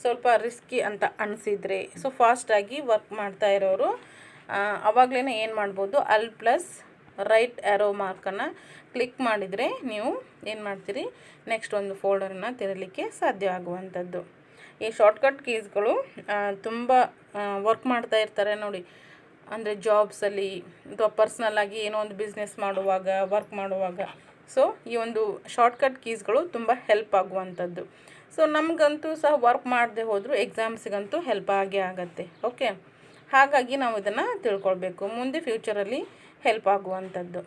ಸ್ವಲ್ಪ ರಿಸ್ಕಿ ಅಂತ ಅನಿಸಿದರೆ, ಸೊ ಫಾಸ್ಟಾಗಿ ವರ್ಕ್ ಮಾಡ್ತಾ ಇರೋರು ಆವಾಗಲೇ ಏನು ಮಾಡ್ಬೋದು, ಅಲ್ ಪ್ಲಸ್ ರೈಟ್ ಆ್ಯರೋ ಮಾರ್ಕನ್ನು ಕ್ಲಿಕ್ ಮಾಡಿದರೆ ನೀವು ಏನು ಮಾಡ್ತೀರಿ, ನೆಕ್ಸ್ಟ್ ಒಂದು ಫೋಲ್ಡರನ್ನು ತೆರಲಿಕ್ಕೆ ಸಾಧ್ಯ ಆಗುವಂಥದ್ದು. ಈ ಶಾರ್ಟ್ಕಟ್ ಕೀಸ್ಗಳು ತುಂಬ ವರ್ಕ್ ಮಾಡ್ತಾ ಇರ್ತಾರೆ ನೋಡಿ, ಅಂದರೆ ಜಾಬ್ಸಲ್ಲಿ ಅಥವಾ ಪರ್ಸ್ನಲ್ಲಾಗಿ ಏನೋ ಒಂದು ಬಿಸ್ನೆಸ್ ಮಾಡುವಾಗ, ವರ್ಕ್ ಮಾಡುವಾಗ. ಸೊ ಈ ಒಂದು ಶಾರ್ಟ್ಕಟ್ ಕೀಸ್ಗಳು ತುಂಬ ಹೆಲ್ಪ್ ಆಗುವಂಥದ್ದು. ಸೊ ನಮಗಂತೂ ಸಹ ವರ್ಕ್ ಮಾಡದೆ ಹೋದರೂ ಎಕ್ಸಾಮ್ಸಿಗಂತೂ ಹೆಲ್ಪ್ ಆಗೇ ಆಗುತ್ತೆ. ಓಕೆ, ಹಾಗಾಗಿ ನಾವು ಇದನ್ನು ತಿಳ್ಕೊಳ್ಬೇಕು, ಮುಂದೆ ಫ್ಯೂಚರಲ್ಲಿ ಹೆಲ್ಪ್ ಆಗುವಂಥದ್ದು.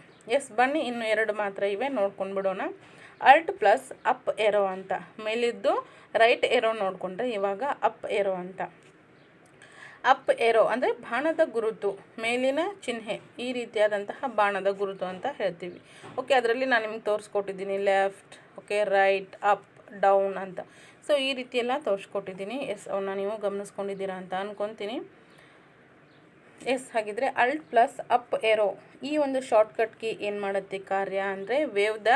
ಬನ್ನಿ ಇನ್ನು 2 ಮಾತ್ರ ಇವೆ, ನೋಡ್ಕೊಂಡು ಬಿಡೋಣ. ಅಲ್ಟ್ ಪ್ಲಸ್ ಅಪ್ ಏರೋ ಅಂತ, ಮೇಲಿದ್ದು ರೈಟ್ ಏರೋ ನೋಡಿಕೊಂಡ್ರೆ ಇವಾಗ ಅಪ್ ಏರೋ ಅಂತ. ಅಪ್ ಏರೋ ಅಂದರೆ ಬಾಣದ ಗುರುತು, ಮೇಲಿನ ಚಿಹ್ನೆ, ಈ ರೀತಿಯಾದಂತಹ ಬಾಣದ ಗುರುತು ಅಂತ ಹೇಳ್ತೀವಿ. ಓಕೆ, ಅದರಲ್ಲಿ ನಾನು ನಿಮ್ಗೆ ತೋರಿಸ್ಕೊಟ್ಟಿದ್ದೀನಿ left, okay, right, up, down ಅಂತ. ಸೊ ಈ ರೀತಿಯೆಲ್ಲ ತೋರಿಸ್ಕೊಟ್ಟಿದ್ದೀನಿ. ಅವನ್ನ ನೀವು ಗಮನಿಸ್ಕೊಂಡಿದ್ದೀರಾ ಅಂತ ಅಂದ್ಕೊತೀನಿ. ಹಾಗಿದ್ರೆ ಅಲ್ಟ್ ಪ್ಲಸ್ ಅಪ್ ಏರೋ ಈ ಒಂದು ಶಾರ್ಟ್ಕಟ್ ಕೀ ಏನು ಮಾಡುತ್ತೆ ಕಾರ್ಯ ಅಂದರೆ ವೇವ್ ದ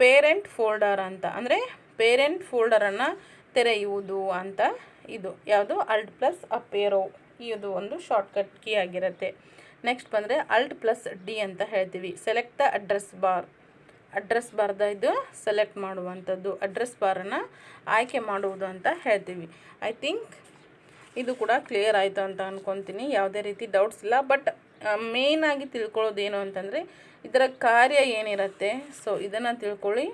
ಪೇರೆಂಟ್ ಫೋಲ್ಡರ್ ಅಂತ, ಅಂದರೆ ಪೇರೆಂಟ್ ಫೋಲ್ಡರನ್ನು ತೆರೆಯುವುದು ಅಂತ. ಇದು ಯಾವುದು, ಅಲ್ಟ್ ಪ್ಲಸ್ ಅಪ್ ಏರೋ, ಇದು ಒಂದು ಶಾರ್ಟ್ಕಟ್ ಕೀ ಆಗಿರುತ್ತೆ. ನೆಕ್ಸ್ಟ್ ಬಂದರೆ ಅಲ್ಟ್ ಪ್ಲಸ್ ಡಿ ಅಂತ ಹೇಳ್ತೀವಿ, ಸೆಲೆಕ್ಟ್ ದ ಅಡ್ರೆಸ್ ಬಾರ್ದ ಇದು ಸೆಲೆಕ್ಟ್ ಮಾಡುವಂಥದ್ದು, ಅಡ್ರೆಸ್ ಬಾರನ್ನು ಆಯ್ಕೆ ಮಾಡುವುದು ಅಂತ ಹೇಳ್ತೀವಿ. ಐ ಥಿಂಕ್ ಇದು ಕೂಡ ಕ್ಲಿಯರ್ ಆಯಿತು ಅಂತ ಅಂದ್ಕೊತೀನಿ, ಯಾವುದೇ ರೀತಿ ಡೌಟ್ಸ್ ಇಲ್ಲ. ಬಟ್ ಮೇಯ್ನಾಗಿ ತಿಳ್ಕೊಳ್ಳೋದೇನು ಅಂತಂದರೆ ಇದರ ಕಾರ್ಯ ಏನಿರುತ್ತೆ, ಸೊ ಇದನ್ನು ತಿಳ್ಕೊಳ್ಳಿ.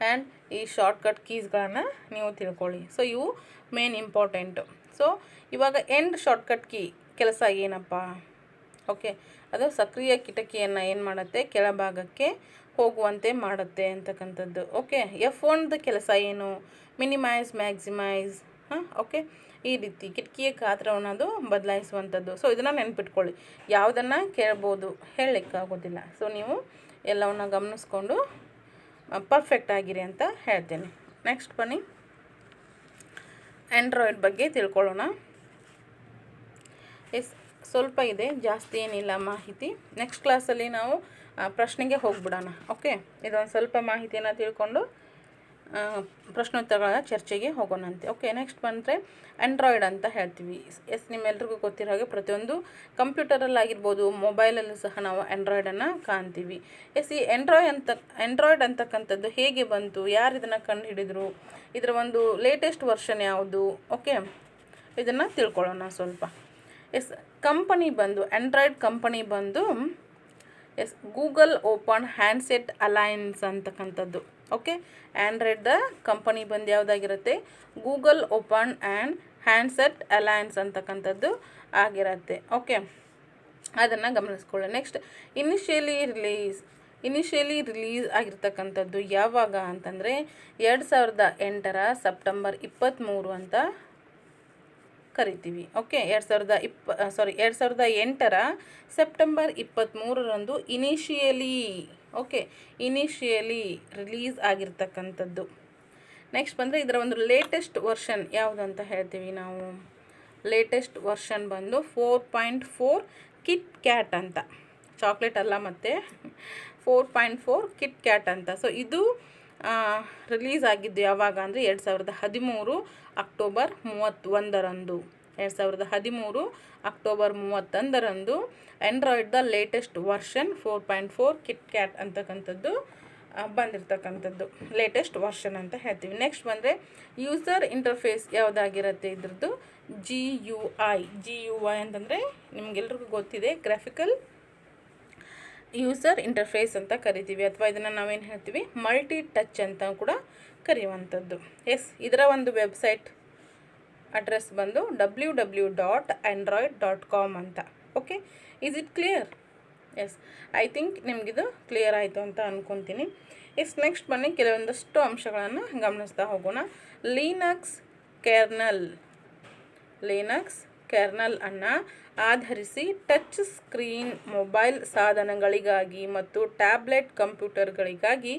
ಆ್ಯಂಡ್ ಈ ಶಾರ್ಟ್ಕಟ್ ಕೀಸ್ಗಳನ್ನು ನೀವು ತಿಳ್ಕೊಳ್ಳಿ. ಸೊ ಇವು ಮೇನ್ ಇಂಪಾರ್ಟೆಂಟು. ಸೊ ಇವಾಗ ಎಂಡ್ ಶಾರ್ಟ್ಕಟ್ ಕೀ ಕೆಲಸ ಏನಪ್ಪ, ಓಕೆ, ಅದು ಸಕ್ರಿಯ ಕಿಟಕಿಯನ್ನು ಏನು ಮಾಡುತ್ತೆ, ಕೆಳಭಾಗಕ್ಕೆ ಹೋಗುವಂತೆ ಮಾಡುತ್ತೆ ಅಂತಕ್ಕಂಥದ್ದು. ಓಕೆ, F1ದ ಕೆಲಸ ಏನು, ಮಿನಿಮೈಸ್, ಮ್ಯಾಕ್ಸಿಮೈಸ್, ಓಕೆ, ಈ ರೀತಿ ಕಿಟಕಿಯ ಗಾತ್ರವನ್ನು ಅದು ಬದಲಾಯಿಸುವಂಥದ್ದು. ಸೊ ಇದನ್ನು ನೆನ್ಪಿಟ್ಕೊಳ್ಳಿ, ಯಾವುದನ್ನು ಕೇಳ್ಬೋದು ಹೇಳಲಿಕ್ಕಾಗೋದಿಲ್ಲ. ಸೊ ನೀವು ಎಲ್ಲವನ್ನು ಗಮನಿಸ್ಕೊಂಡು ಪರ್ಫೆಕ್ಟ್ ಆಗಿರಿ ಅಂತ ಹೇಳ್ತೇನೆ. ನೆಕ್ಸ್ಟ್ ಬನ್ನಿ ಆ್ಯಂಡ್ರಾಯ್ಡ್ ಬಗ್ಗೆ ತಿಳ್ಕೊಳ್ಳೋಣ. ಸ್ವಲ್ಪ ಇದೆ, ಜಾಸ್ತಿ ಏನಿಲ್ಲ ಮಾಹಿತಿ. ನೆಕ್ಸ್ಟ್ ಕ್ಲಾಸಲ್ಲಿ ನಾವು ಪ್ರಶ್ನೆಗೆ ಹೋಗ್ಬಿಡೋಣ. ಓಕೆ, ಇದೊಂದು ಸ್ವಲ್ಪ ಮಾಹಿತಿಯನ್ನು ತಿಳ್ಕೊಂಡು ಪ್ರಶ್ನೋತ್ತರಗಳ ಚರ್ಚೆಗೆ ಹೋಗೋಣಂತೆ. ಓಕೆ, ನೆಕ್ಸ್ಟ್ ಬಂದರೆ ಆ್ಯಂಡ್ರಾಯ್ಡ್ ಅಂತ ಹೇಳ್ತೀವಿ. ನಿಮ್ಮೆಲ್ರಿಗೂ ಗೊತ್ತಿರೋ ಹಾಗೆ ಪ್ರತಿಯೊಂದು ಕಂಪ್ಯೂಟರಲ್ಲಾಗಿರ್ಬೋದು, ಮೊಬೈಲಲ್ಲೂ ಸಹ ನಾವು ಆ್ಯಂಡ್ರಾಯ್ಡನ್ನು ಕಾಣ್ತೀವಿ. ಈ ಆ್ಯಂಡ್ರಾಯ್ಡ್ ಅಂತಕ್ಕಂಥದ್ದು ಹೇಗೆ ಬಂತು, ಯಾರು ಇದನ್ನು ಕಂಡು ಹಿಡಿದ್ರು, ಇದರ ಒಂದು ಲೇಟೆಸ್ಟ್ ವರ್ಷನ್ ಯಾವುದು, ಓಕೆ, ಇದನ್ನು ತಿಳ್ಕೊಳ್ಳೋಣ ಸ್ವಲ್ಪ. ಕಂಪನಿ ಬಂದು ಆ್ಯಂಡ್ರಾಯ್ಡ್ ಕಂಪನಿ ಬಂದು ಗೂಗಲ್ ಓಪನ್ ಹ್ಯಾಂಡ್ಸೆಟ್ ಅಲೈನ್ಸ್ ಅಂತಕ್ಕಂಥದ್ದು. ಓಕೆ, ಆ್ಯಂಡ್ರಾಯ್ಡ್ದ ಕಂಪನಿ ಬಂದು ಯಾವುದಾಗಿರುತ್ತೆ, Google open and handset alliance ಅಂತಕ್ಕಂಥದ್ದು ಆಗಿರುತ್ತೆ. ಓಕೆ, ಅದನ್ನು ಗಮನಿಸ್ಕೊಳ್ಳಿ. ನೆಕ್ಸ್ಟ್ ಇನಿಷಿಯಲಿ ರಿಲೀಸ್ ಆಗಿರ್ತಕ್ಕಂಥದ್ದು ಯಾವಾಗ ಅಂತಂದರೆ 2008 ಸೆಪ್ಟೆಂಬರ್ 23 ಅಂತ ಕರಿತೀವಿ. ಓಕೆ, 2008 ಸೆಪ್ಟೆಂಬರ್ 23ರಂದು ಇನಿಷಿಯಲಿ ರಿಲೀಸ್ ಆಗಿರ್ತಕ್ಕಂಥದ್ದು. ನೆಕ್ಸ್ಟ್ ಬಂದರೆ ಇದರ ಒಂದು ಲೇಟೆಸ್ಟ್ ವರ್ಷನ್ ಯಾವುದು ಅಂತ ಹೇಳ್ತೀವಿ ನಾವು. ಲೇಟೆಸ್ಟ್ ವರ್ಷನ್ ಬಂದು 4.4 ಕಿಟ್ ಕ್ಯಾಟ್ ಅಂತ, ಚಾಕ್ಲೇಟ್ ಅಲ್ಲ, ಮತ್ತು 4.4 ಕಿಟ್ ಕ್ಯಾಟ್ ಅಂತ. ಸೊ ಇದು ರಿಲೀಸ್ ಆಗಿದ್ದು ಯಾವಾಗ ಅಂದರೆ 2013 ಅಕ್ಟೋಬರ್ 31ರಂದು. 2013 ಅಕ್ಟೋಬರ್ 31ರಂದು ಆ್ಯಂಡ್ರಾಯ್ಡ್ದ ಲೇಟೆಸ್ಟ್ ವರ್ಷನ್ 4.4 ಕಿಟ್ ಕ್ಯಾಟ್ ಅಂತಕ್ಕಂಥದ್ದು ಬಂದಿರತಕ್ಕಂಥದ್ದು ಲೇಟೆಸ್ಟ್ ವರ್ಷನ್ ಅಂತ ಹೇಳ್ತೀವಿ. ನೆಕ್ಸ್ಟ್ ಬಂದರೆ ಯೂಸರ್ ಇಂಟರ್ಫೇಸ್ ಯಾವುದಾಗಿರುತ್ತೆ ಇದ್ರದ್ದು GUI ಅಂತಂದರೆ ನಿಮಗೆಲ್ರಿಗೂ ಗೊತ್ತಿದೆ, ಗ್ರಾಫಿಕಲ್ ಯೂಸರ್ ಇಂಟರ್ಫೇಸ್ ಅಂತ ಕರಿತೀವಿ, ಅಥವಾ ಇದನ್ನು ನಾವೇನು ಹೇಳ್ತೀವಿ ಮಲ್ಟಿ ಟಚ್ ಅಂತ ಕೂಡ ಕರೆಯುವಂಥದ್ದು. ಇದರ ಒಂದು ವೆಬ್ಸೈಟ್ ಅಡ್ರೆಸ್ ಬಂದು www.android.com ಅಂತ. Okay, is it clear? I think ನಿಮಗಿದು ಕ್ಲಿಯರ್ ಆಯಿತು ಅಂತ ಅಂದ್ಕೊತೀನಿ. ನೆಕ್ಸ್ಟ್ ಬನ್ನಿ ಕೆಲವೊಂದಷ್ಟು ಅಂಶಗಳನ್ನು ಗಮನಿಸ್ತಾ ಹೋಗೋಣ. ಲಿನಕ್ಸ್ ಕೆರ್ನಲ್ ಅನ್ನು ಆಧರಿಸಿ ಟಚ್ ಸ್ಕ್ರೀನ್ ಮೊಬೈಲ್ ಸಾಧನಗಳಿಗಾಗಿ ಮತ್ತು ಟ್ಯಾಬ್ಲೆಟ್ ಕಂಪ್ಯೂಟರ್ಗಳಿಗಾಗಿ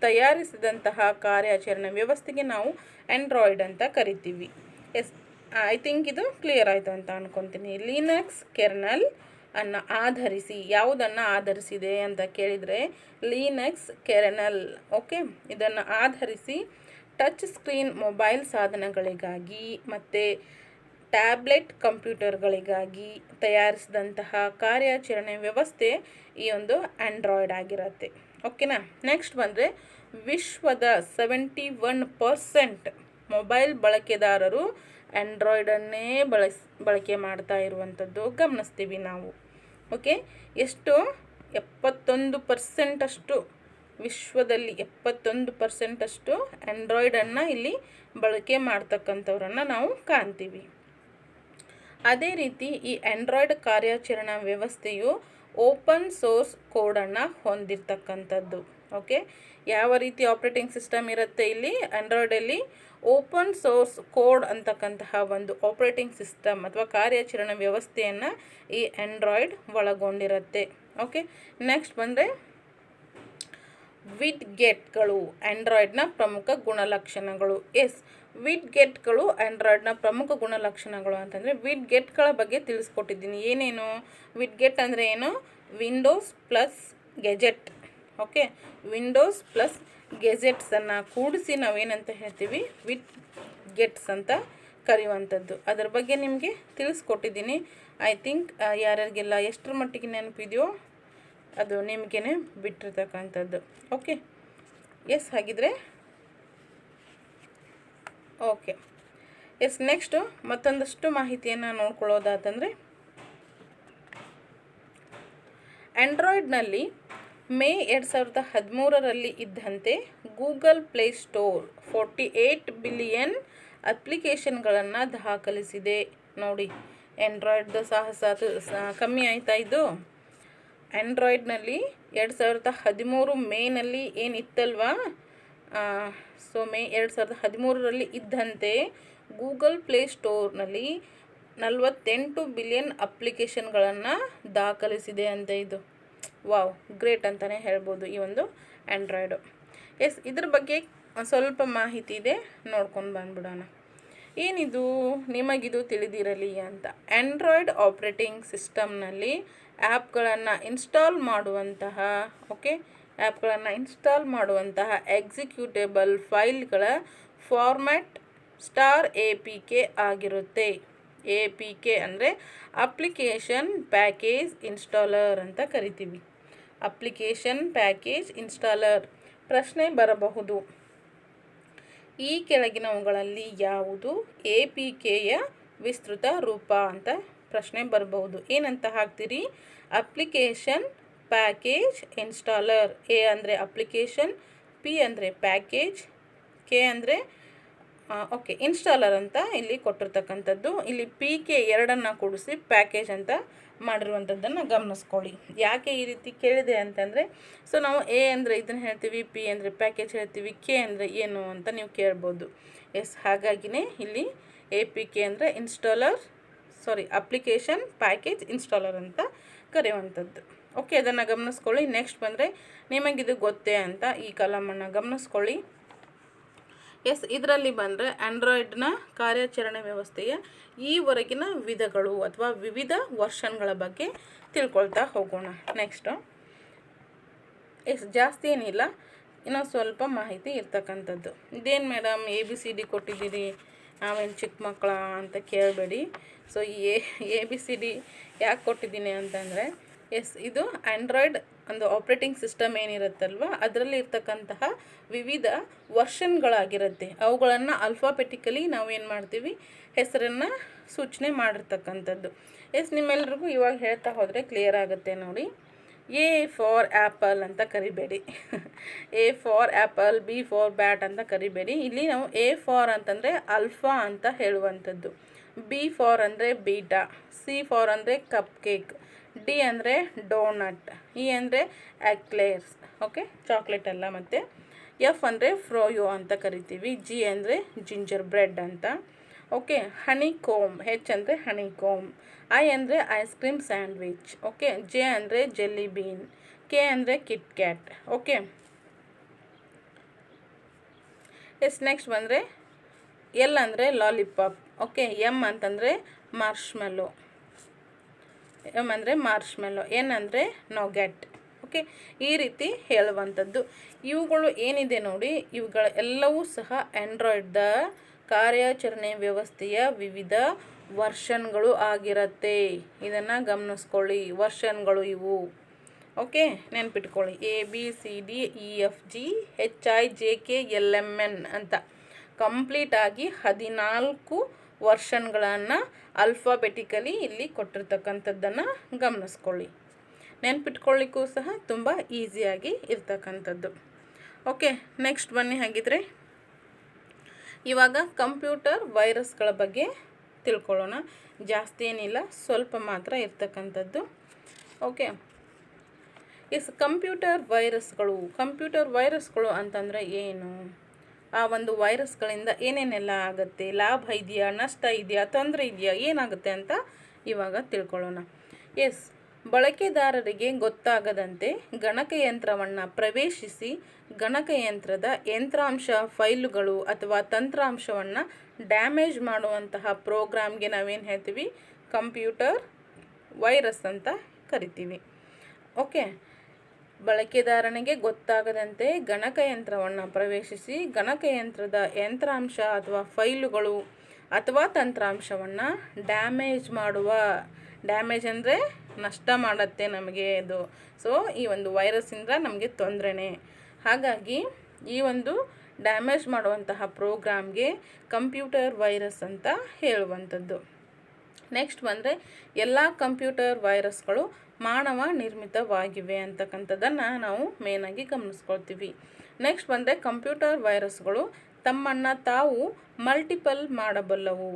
ತಯಾರಿಸಿದಂತಹ ಕಾರ್ಯಾಚರಣೆ ವ್ಯವಸ್ಥೆಗೆ ನಾವು ಆ್ಯಂಡ್ರಾಯ್ಡ್ ಅಂತ ಕರಿತೀವಿ. ಐ ಥಿಂಕ್ ಇದು ಕ್ಲಿಯರ್ ಆಯಿತು ಅಂತ ಅಂದ್ಕೊತೀನಿ. ಲಿನಕ್ಸ್ ಕೆರ್ನಲ್ ಅನ್ನು ಆಧರಿಸಿ, ಯಾವುದನ್ನು ಆಧರಿಸಿದೆ ಅಂತ ಕೇಳಿದರೆ ಲಿನಕ್ಸ್ ಕೆರ್ನಲ್. ಓಕೆ, ಇದನ್ನು ಆಧರಿಸಿ ಟಚ್ ಸ್ಕ್ರೀನ್ ಮೊಬೈಲ್ ಸಾಧನಗಳಿಗಾಗಿ ಮತ್ತು ಟ್ಯಾಬ್ಲೆಟ್ ಕಂಪ್ಯೂಟರ್ಗಳಿಗಾಗಿ ತಯಾರಿಸಿದಂತಹ ಕಾರ್ಯಾಚರಣೆ ವ್ಯವಸ್ಥೆ ಈ ಒಂದು ಆ್ಯಂಡ್ರಾಯ್ಡ್ ಆಗಿರುತ್ತೆ. ಓಕೆನಾ. ನೆಕ್ಸ್ಟ್ ಬಂದರೆ ವಿಶ್ವದ 71% ಮೊಬೈಲ್ ಬಳಕೆದಾರರು ಆ್ಯಂಡ್ರಾಯ್ಡನ್ನೇ ಬಳಕೆ ಮಾಡ್ತಾ ಇರುವಂಥದ್ದು ಗಮನಿಸ್ತೀವಿ ನಾವು. ಓಕೆ, ಎಷ್ಟು 71% ಅಷ್ಟು, ವಿಶ್ವದಲ್ಲಿ 71% ಅಷ್ಟು ಆ್ಯಂಡ್ರಾಯ್ಡನ್ನು ಇಲ್ಲಿ ಬಳಕೆ ಮಾಡ್ತಕ್ಕಂಥವ್ರನ್ನು ನಾವು ಕಾಣ್ತೀವಿ. ಅದೇ ರೀತಿ ಈ ಆ್ಯಂಡ್ರಾಯ್ಡ್ ಕಾರ್ಯಾಚರಣಾ ವ್ಯವಸ್ಥೆಯು ಓಪನ್ ಸೋರ್ಸ್ ಕೋಡನ್ನು ಹೊಂದಿರತಕ್ಕಂಥದ್ದು. ಓಕೆ, ಯಾವ ರೀತಿ ಆಪ್ರೇಟಿಂಗ್ ಸಿಸ್ಟಮ್ ಇರುತ್ತೆ ಇಲ್ಲಿ ಆ್ಯಂಡ್ರಾಯ್ಡಲ್ಲಿ? ಓಪನ್ ಸೋರ್ಸ್ ಕೋಡ್ ಅಂತಕ್ಕಂತಹ ಒಂದು ಆಪ್ರೇಟಿಂಗ್ ಸಿಸ್ಟಮ್ ಅಥವಾ ಕಾರ್ಯಾಚರಣೆ ವ್ಯವಸ್ಥೆಯನ್ನು ಈ ಆ್ಯಂಡ್ರಾಯ್ಡ್ ಒಳಗೊಂಡಿರುತ್ತೆ. ಓಕೆ, ನೆಕ್ಸ್ಟ್ ಬಂದರೆ ವಿಡ್ಗೆಟ್ಗಳು ಆ್ಯಂಡ್ರಾಯ್ಡ್ನ ಪ್ರಮುಖ ಗುಣಲಕ್ಷಣಗಳು. ವಿಡ್ಗೆಟ್ಗಳು ಆ್ಯಂಡ್ರಾಯ್ಡ್ನ ಪ್ರಮುಖ ಗುಣಲಕ್ಷಣಗಳು ಅಂತಂದರೆ ವಿಡ್ಗೆಟ್ಗಳ ಬಗ್ಗೆ ತಿಳಿಸ್ಕೊಟ್ಟಿದ್ದೀನಿ. ಏನೇನು ವಿಡ್ಗೆಟ್ ಅಂದರೆ ಏನು? Windows plus gadget. Okay, Windows plus ಗೆಜೆಟ್ಸನ್ನು ಕೂಡಿಸಿ ನಾವೇನಂತ ಹೇಳ್ತೀವಿ ವಿಡ್ಗೆಟ್ಸ್ ಅಂತ ಕರೆಯುವಂಥದ್ದು. ಅದರ ಬಗ್ಗೆ ನಿಮಗೆ ತಿಳಿಸ್ಕೊಟ್ಟಿದ್ದೀನಿ. ಐ ಥಿಂಕ್ ಯಾರ್ಯಾರಿಗೆಲ್ಲ ಎಷ್ಟರ ಮಟ್ಟಿಗೆ ನೆನಪಿದೆಯೋ ಅದು ನಿಮಗೇ ಬಿಟ್ಟಿರ್ತಕ್ಕಂಥದ್ದು. ಓಕೆ, ಹಾಗಿದ್ರೆ ಓಕೆ. ನೆಕ್ಸ್ಟು ಮತ್ತೊಂದಷ್ಟು ಮಾಹಿತಿಯನ್ನು ನೋಡ್ಕೊಳ್ಳೋದಾತಂದರೆ ಆ್ಯಂಡ್ರಾಯ್ಡ್ನಲ್ಲಿ ಮೇ 2013ರಲ್ಲಿ ಇದ್ದಂತೆ ಗೂಗಲ್ ಪ್ಲೇಸ್ಟೋರ್ 48 ಬಿಲಿಯನ್ ಅಪ್ಲಿಕೇಶನ್ಗಳನ್ನು ದಾಖಲಿಸಿದೆ. ನೋಡಿ, ಆ್ಯಂಡ್ರಾಯ್ಡ್ದು ಸಾಹಸ ಕಮ್ಮಿ ಆಯ್ತಾ ಇದು? ಆ್ಯಂಡ್ರಾಯ್ಡ್ನಲ್ಲಿ 2013 ಮೇನಲ್ಲಿ ಏನಿತ್ತಲ್ವಾ, ಮೇ 2013ರಲ್ಲಿ ಇದ್ದಂತೆ ಗೂಗಲ್ ಪ್ಲೇಸ್ಟೋರ್ನಲ್ಲಿ 48 ಬಿಲಿಯನ್ ಅಪ್ಲಿಕೇಶನ್ಗಳನ್ನು ದಾಖಲಿಸಿದೆ ಅಂತ. ಇದು ವಾವ್, ಗ್ರೇಟ್ ಅಂತಲೇ ಹೇಳ್ಬೋದು ಈ ಒಂದು ಆ್ಯಂಡ್ರಾಯ್ಡು. ಇದ್ರ ಬಗ್ಗೆ ಸ್ವಲ್ಪ ಮಾಹಿತಿ ಇದೆ, ನೋಡ್ಕೊಂಡು ಬಂದ್ಬಿಡೋಣ. ಏನಿದು ನಿಮಗಿದು ತಿಳಿದಿರಲಿ ಅಂತ. ಆ್ಯಂಡ್ರಾಯ್ಡ್ ಆಪ್ರೇಟಿಂಗ್ ಸಿಸ್ಟಮ್ನಲ್ಲಿ ಆ್ಯಪ್ಗಳನ್ನು ಇನ್ಸ್ಟಾಲ್ ಮಾಡುವಂತಹ ಎಕ್ಸಿಕ್ಯೂಟೇಬಲ್ ಫೈಲ್ಗಳ ಫಾರ್ಮ್ಯಾಟ್ .apk ಆಗಿರುತ್ತೆ. APK ಅಂದರೆ ಅಪ್ಲಿಕೇಶನ್ ಪ್ಯಾಕೇಜ್ ಇನ್ಸ್ಟಾಲರ್ ಅಂತ ಕರಿತೀವಿ. Application package installer. ಪ್ರಶ್ನೆ ಬರಬಹುದು, ಈ ಕೆಳಗಿನವುಗಳಲ್ಲಿ ಯಾವುದು APKಯ ವಿಸ್ತೃತ ರೂಪ ಅಂತ ಪ್ರಶ್ನೆ ಬರಬಹುದು. ಏನಂತ ಹಾಕ್ತೀರಿ? Application package installer. A ಅಂದರೆ ಅಪ್ಲಿಕೇಶನ್, P ಅಂದರೆ ಪ್ಯಾಕೇಜ್, K ಅಂದರೆ ಇನ್ಸ್ಟಾಲರ್ ಅಂತ ಇಲ್ಲಿ ಕೊಟ್ಟಿರ್ತಕ್ಕಂಥದ್ದು. ಇಲ್ಲಿ PK ಎರಡನ್ನು ಕೂಡಿಸಿ ಪ್ಯಾಕೇಜ್ ಅಂತ ಮಾಡಿರುವಂಥದ್ದನ್ನು ಗಮನಿಸ್ಕೊಳ್ಳಿ. ಯಾಕೆ ಈ ರೀತಿ ಕೇಳಿದೆ ಅಂತಂದರೆ, ನಾವು A ಅಂದರೆ ಇದನ್ನು ಹೇಳ್ತೀವಿ, P ಅಂದರೆ ಪ್ಯಾಕೇಜ್ ಹೇಳ್ತೀವಿ, K ಅಂದರೆ ಏನು ಅಂತ ನೀವು ಕೇಳ್ಬೋದು. ಹಾಗಾಗಿನೇ ಇಲ್ಲಿ APK ಅಂದರೆ ಅಪ್ಲಿಕೇಶನ್ ಪ್ಯಾಕೇಜ್ ಇನ್ಸ್ಟಾಲರ್ ಅಂತ ಕರೆಯುವಂಥದ್ದು. ಓಕೆ, ಅದನ್ನು ಗಮನಿಸ್ಕೊಳ್ಳಿ. ನೆಕ್ಸ್ಟ್ ಬಂದರೆ ನಿಮಗಿದು ಗೊತ್ತೇ ಅಂತ ಈ ಕಾಲಮನ್ನು ಗಮನಿಸ್ಕೊಳ್ಳಿ. ಇದರಲ್ಲಿ ಬಂದರೆ ಆ್ಯಂಡ್ರಾಯ್ಡ್ನ ಕಾರ್ಯಾಚರಣೆ ವ್ಯವಸ್ಥೆಯ ಈವರೆಗಿನ ವಿಧಗಳು ಅಥವಾ ವಿವಿಧ ವರ್ಷನ್ಗಳ ಬಗ್ಗೆ ತಿಳ್ಕೊಳ್ತಾ ಹೋಗೋಣ. ನೆಕ್ಸ್ಟು ಜಾಸ್ತಿ ಏನಿಲ್ಲ, ಇನ್ನೂ ಸ್ವಲ್ಪ ಮಾಹಿತಿ ಇರ್ತಕ್ಕಂಥದ್ದು. ಇದೇನು ಮೇಡಮ್ ABCD ಕೊಟ್ಟಿದ್ದೀರಿ, ನಾವೇನು ಚಿಕ್ಕ ಮಕ್ಕಳ ಅಂತ ಕೇಳಬೇಡಿ. ಸೊ ABCD ಯಾಕೆ ಕೊಟ್ಟಿದ್ದೀನಿ ಅಂತಂದರೆ, ಇದು ಆ್ಯಂಡ್ರಾಯ್ಡ್ ಒಂದು ಆಪ್ರೇಟಿಂಗ್ ಸಿಸ್ಟಮ್ ಏನಿರುತ್ತಲ್ವ, ಅದರಲ್ಲಿ ಇರ್ತಕ್ಕಂತಹ ವಿವಿಧ ವರ್ಷನ್ಗಳಾಗಿರುತ್ತೆ. ಅವುಗಳನ್ನು ಅಲ್ಫಾಬೆಟಿಕಲಿ ನಾವು ಏನು ಮಾಡ್ತೀವಿ, ಹೆಸರನ್ನು ಸೂಚನೆ ಮಾಡಿರ್ತಕ್ಕಂಥದ್ದು. ನಿಮ್ಮೆಲ್ರಿಗೂ ಇವಾಗ ಹೇಳ್ತಾ ಹೋದರೆ ಕ್ಲಿಯರ್ ಆಗುತ್ತೆ ನೋಡಿ. A ಫಾರ್ ಆ್ಯಪಲ್ ಅಂತ ಕರಿಬೇಡಿ, A for apple, B for bat ಅಂತ ಕರಿಬೇಡಿ. ಇಲ್ಲಿ ನಾವು A ಫಾರ್ ಅಂತಂದರೆ ಅಲ್ಫಾ ಅಂತ ಹೇಳುವಂಥದ್ದು, B ಫಾರ್ ಅಂದರೆ ಬೀಟಾ, C ಫಾರ್ ಅಂದರೆ ಕಪ್ ಕೇಕ್, D ಅಂದರೆ ಡೋನಟ್, E ಅಂದರೆ ಎಕ್ಲೇರ್ಸ್, ಓಕೆ ಚಾಕ್ಲೇಟ್ ಅಲ್ಲ, ಮತ್ತು F ಅಂದರೆ ಫ್ರೋಯೋ ಅಂತ ಕರಿತೀವಿ, G ಅಂದರೆ ಜಿಂಜರ್ ಬ್ರೆಡ್ ಅಂತ, ಓಕೆ ಹನಿ ಕೋಮ್, H ಅಂದರೆ ಹನಿ ಕೋಮ್, I ಅಂದರೆ ice cream sandwich, okay J ಅಂದರೆ ಜೆಲ್ಲಿ ಬೀನ್, K ಅಂದರೆ ಕಿಟ್ ಕ್ಯಾಟ್, ಓಕೆ ನೆಕ್ಸ್ಟ್ ಬಂದರೆ L ಅಂದರೆ ಲಾಲಿಪಾಪ್, ಓಕೆ M ಅಂತಂದರೆ ಮಾರ್ಷ್ಮೆಲೋ, M ಅಂದರೆ ಮಾರ್ಷ್ಮೆಲೋ, N ಅಂದರೆ ನೊಗ್ಯಾಟ್, ಓಕೆ ಈ ರೀತಿ ಹೇಳುವಂಥದ್ದು. ಇವುಗಳು ಏನಿದೆ ನೋಡಿ, ಇವುಗಳ ಎಲ್ಲವೂ ಸಹ ಆ್ಯಂಡ್ರಾಯ್ಡ್ದ ಕಾರ್ಯಾಚರಣೆ ವ್ಯವಸ್ಥೆಯ ವಿವಿಧ ವರ್ಷನ್ಗಳು ಆಗಿರುತ್ತೆ. ಇದನ್ನು ಗಮನಿಸ್ಕೊಳ್ಳಿ, ವರ್ಷನ್ಗಳು ಇವು, ಓಕೆ ನೆನ್ಪಿಟ್ಕೊಳ್ಳಿ. ABCDEFGHIJKLMN ಅಂತ ಕಂಪ್ಲೀಟಾಗಿ 14 ವರ್ಷನ್ಗಳನ್ನು ಅಲ್ಫಾಬೆಟಿಕಲಿ ಇಲ್ಲಿ ಕೊಟ್ಟಿರ್ತಕ್ಕಂಥದ್ದನ್ನು ಗಮನಿಸ್ಕೊಳ್ಳಿ. ನೆನ್ಪಿಟ್ಕೊಳ್ಳಿಕ್ಕೂ ಸಹ ತುಂಬ ಈಸಿಯಾಗಿ ಇರ್ತಕ್ಕಂಥದ್ದು. ಓಕೆ ನೆಕ್ಸ್ಟ್ ಬನ್ನಿ, ಹಾಗಿದ್ರೆ ಇವಾಗ ಕಂಪ್ಯೂಟರ್ ವೈರಸ್ಗಳ ಬಗ್ಗೆ ತಿಳ್ಕೊಳ್ಳೋಣ. ಜಾಸ್ತಿ ಏನಿಲ್ಲ, ಸ್ವಲ್ಪ ಮಾತ್ರ ಇರ್ತಕ್ಕಂಥದ್ದು. ಓಕೆ ಕಂಪ್ಯೂಟರ್ ವೈರಸ್ಗಳು ಅಂತಂದರೆ ಏನು, ಆ ಒಂದು ವೈರಸ್ಗಳಿಂದ ಏನೇನೆಲ್ಲ ಆಗುತ್ತೆ, ಲಾಭ ಇದೆಯಾ, ನಷ್ಟ ಇದೆಯಾ, ತೊಂದರೆ ಇದೆಯಾ, ಏನಾಗುತ್ತೆ ಅಂತ ಇವಾಗ ತಿಳ್ಕೊಳ್ಳೋಣ. ಬಳಕೆದಾರರಿಗೆ ಗೊತ್ತಾಗದಂತೆ ಗಣಕಯಂತ್ರವನ್ನು ಪ್ರವೇಶಿಸಿ ಗಣಕಯಂತ್ರದ ಯಂತ್ರಾಂಶ, ಫೈಲುಗಳು ಅಥವಾ ತಂತ್ರಾಂಶವನ್ನು ಡ್ಯಾಮೇಜ್ ಮಾಡುವಂತಹ ಪ್ರೋಗ್ರಾಮ್ಗೆ ನಾವೇನು ಹೇಳ್ತೀವಿ, ಕಂಪ್ಯೂಟರ್ ವೈರಸ್ ಅಂತ ಕರಿತೀವಿ. ಓಕೆ ಬಳಕೆದಾರನಿಗೆ ಗೊತ್ತಾಗದಂತೆ ಗಣಕಯಂತ್ರವನ್ನು ಪ್ರವೇಶಿಸಿ ಗಣಕಯಂತ್ರದ ಯಂತ್ರಾಂಶ ಅಥವಾ ಫೈಲುಗಳು ಅಥವಾ ತಂತ್ರಾಂಶವನ್ನು ಡ್ಯಾಮೇಜ್ ಅಂದರೆ ನಷ್ಟ ಮಾಡುತ್ತೆ ನಮಗೆ ಅದು. ಸೊ ಈ ಒಂದು ವೈರಸ್ಸಿಂದ ನಮಗೆ ತೊಂದರೆನೇ. ಹಾಗಾಗಿ ಈ ಒಂದು ಡ್ಯಾಮೇಜ್ ಮಾಡುವಂತಹ ಪ್ರೋಗ್ರಾಮ್ಗೆ ಕಂಪ್ಯೂಟರ್ ವೈರಸ್ ಅಂತ ಹೇಳುವಂಥದ್ದು. ನೆಕ್ಸ್ಟ್ ಬಂದರೆ ಎಲ್ಲ ಕಂಪ್ಯೂಟರ್ ವೈರಸ್ಗಳು ಮಾನವ ನಿರ್ಮಿತವಾಗಿವೆ ಅಂತಕ್ಕಂಥದ್ದನ್ನು ನಾವು ಮೇನಾಗಿ ಗಮನಿಸ್ಕೊಳ್ತೀವಿ. ನೆಕ್ಸ್ಟ್ ಬಂದರೆ ಕಂಪ್ಯೂಟರ್ ವೈರಸ್ಗಳು ತಮ್ಮನ್ನು ತಾವು ಮಲ್ಟಿಪಲ್ ಮಾಡಬಲ್ಲವು.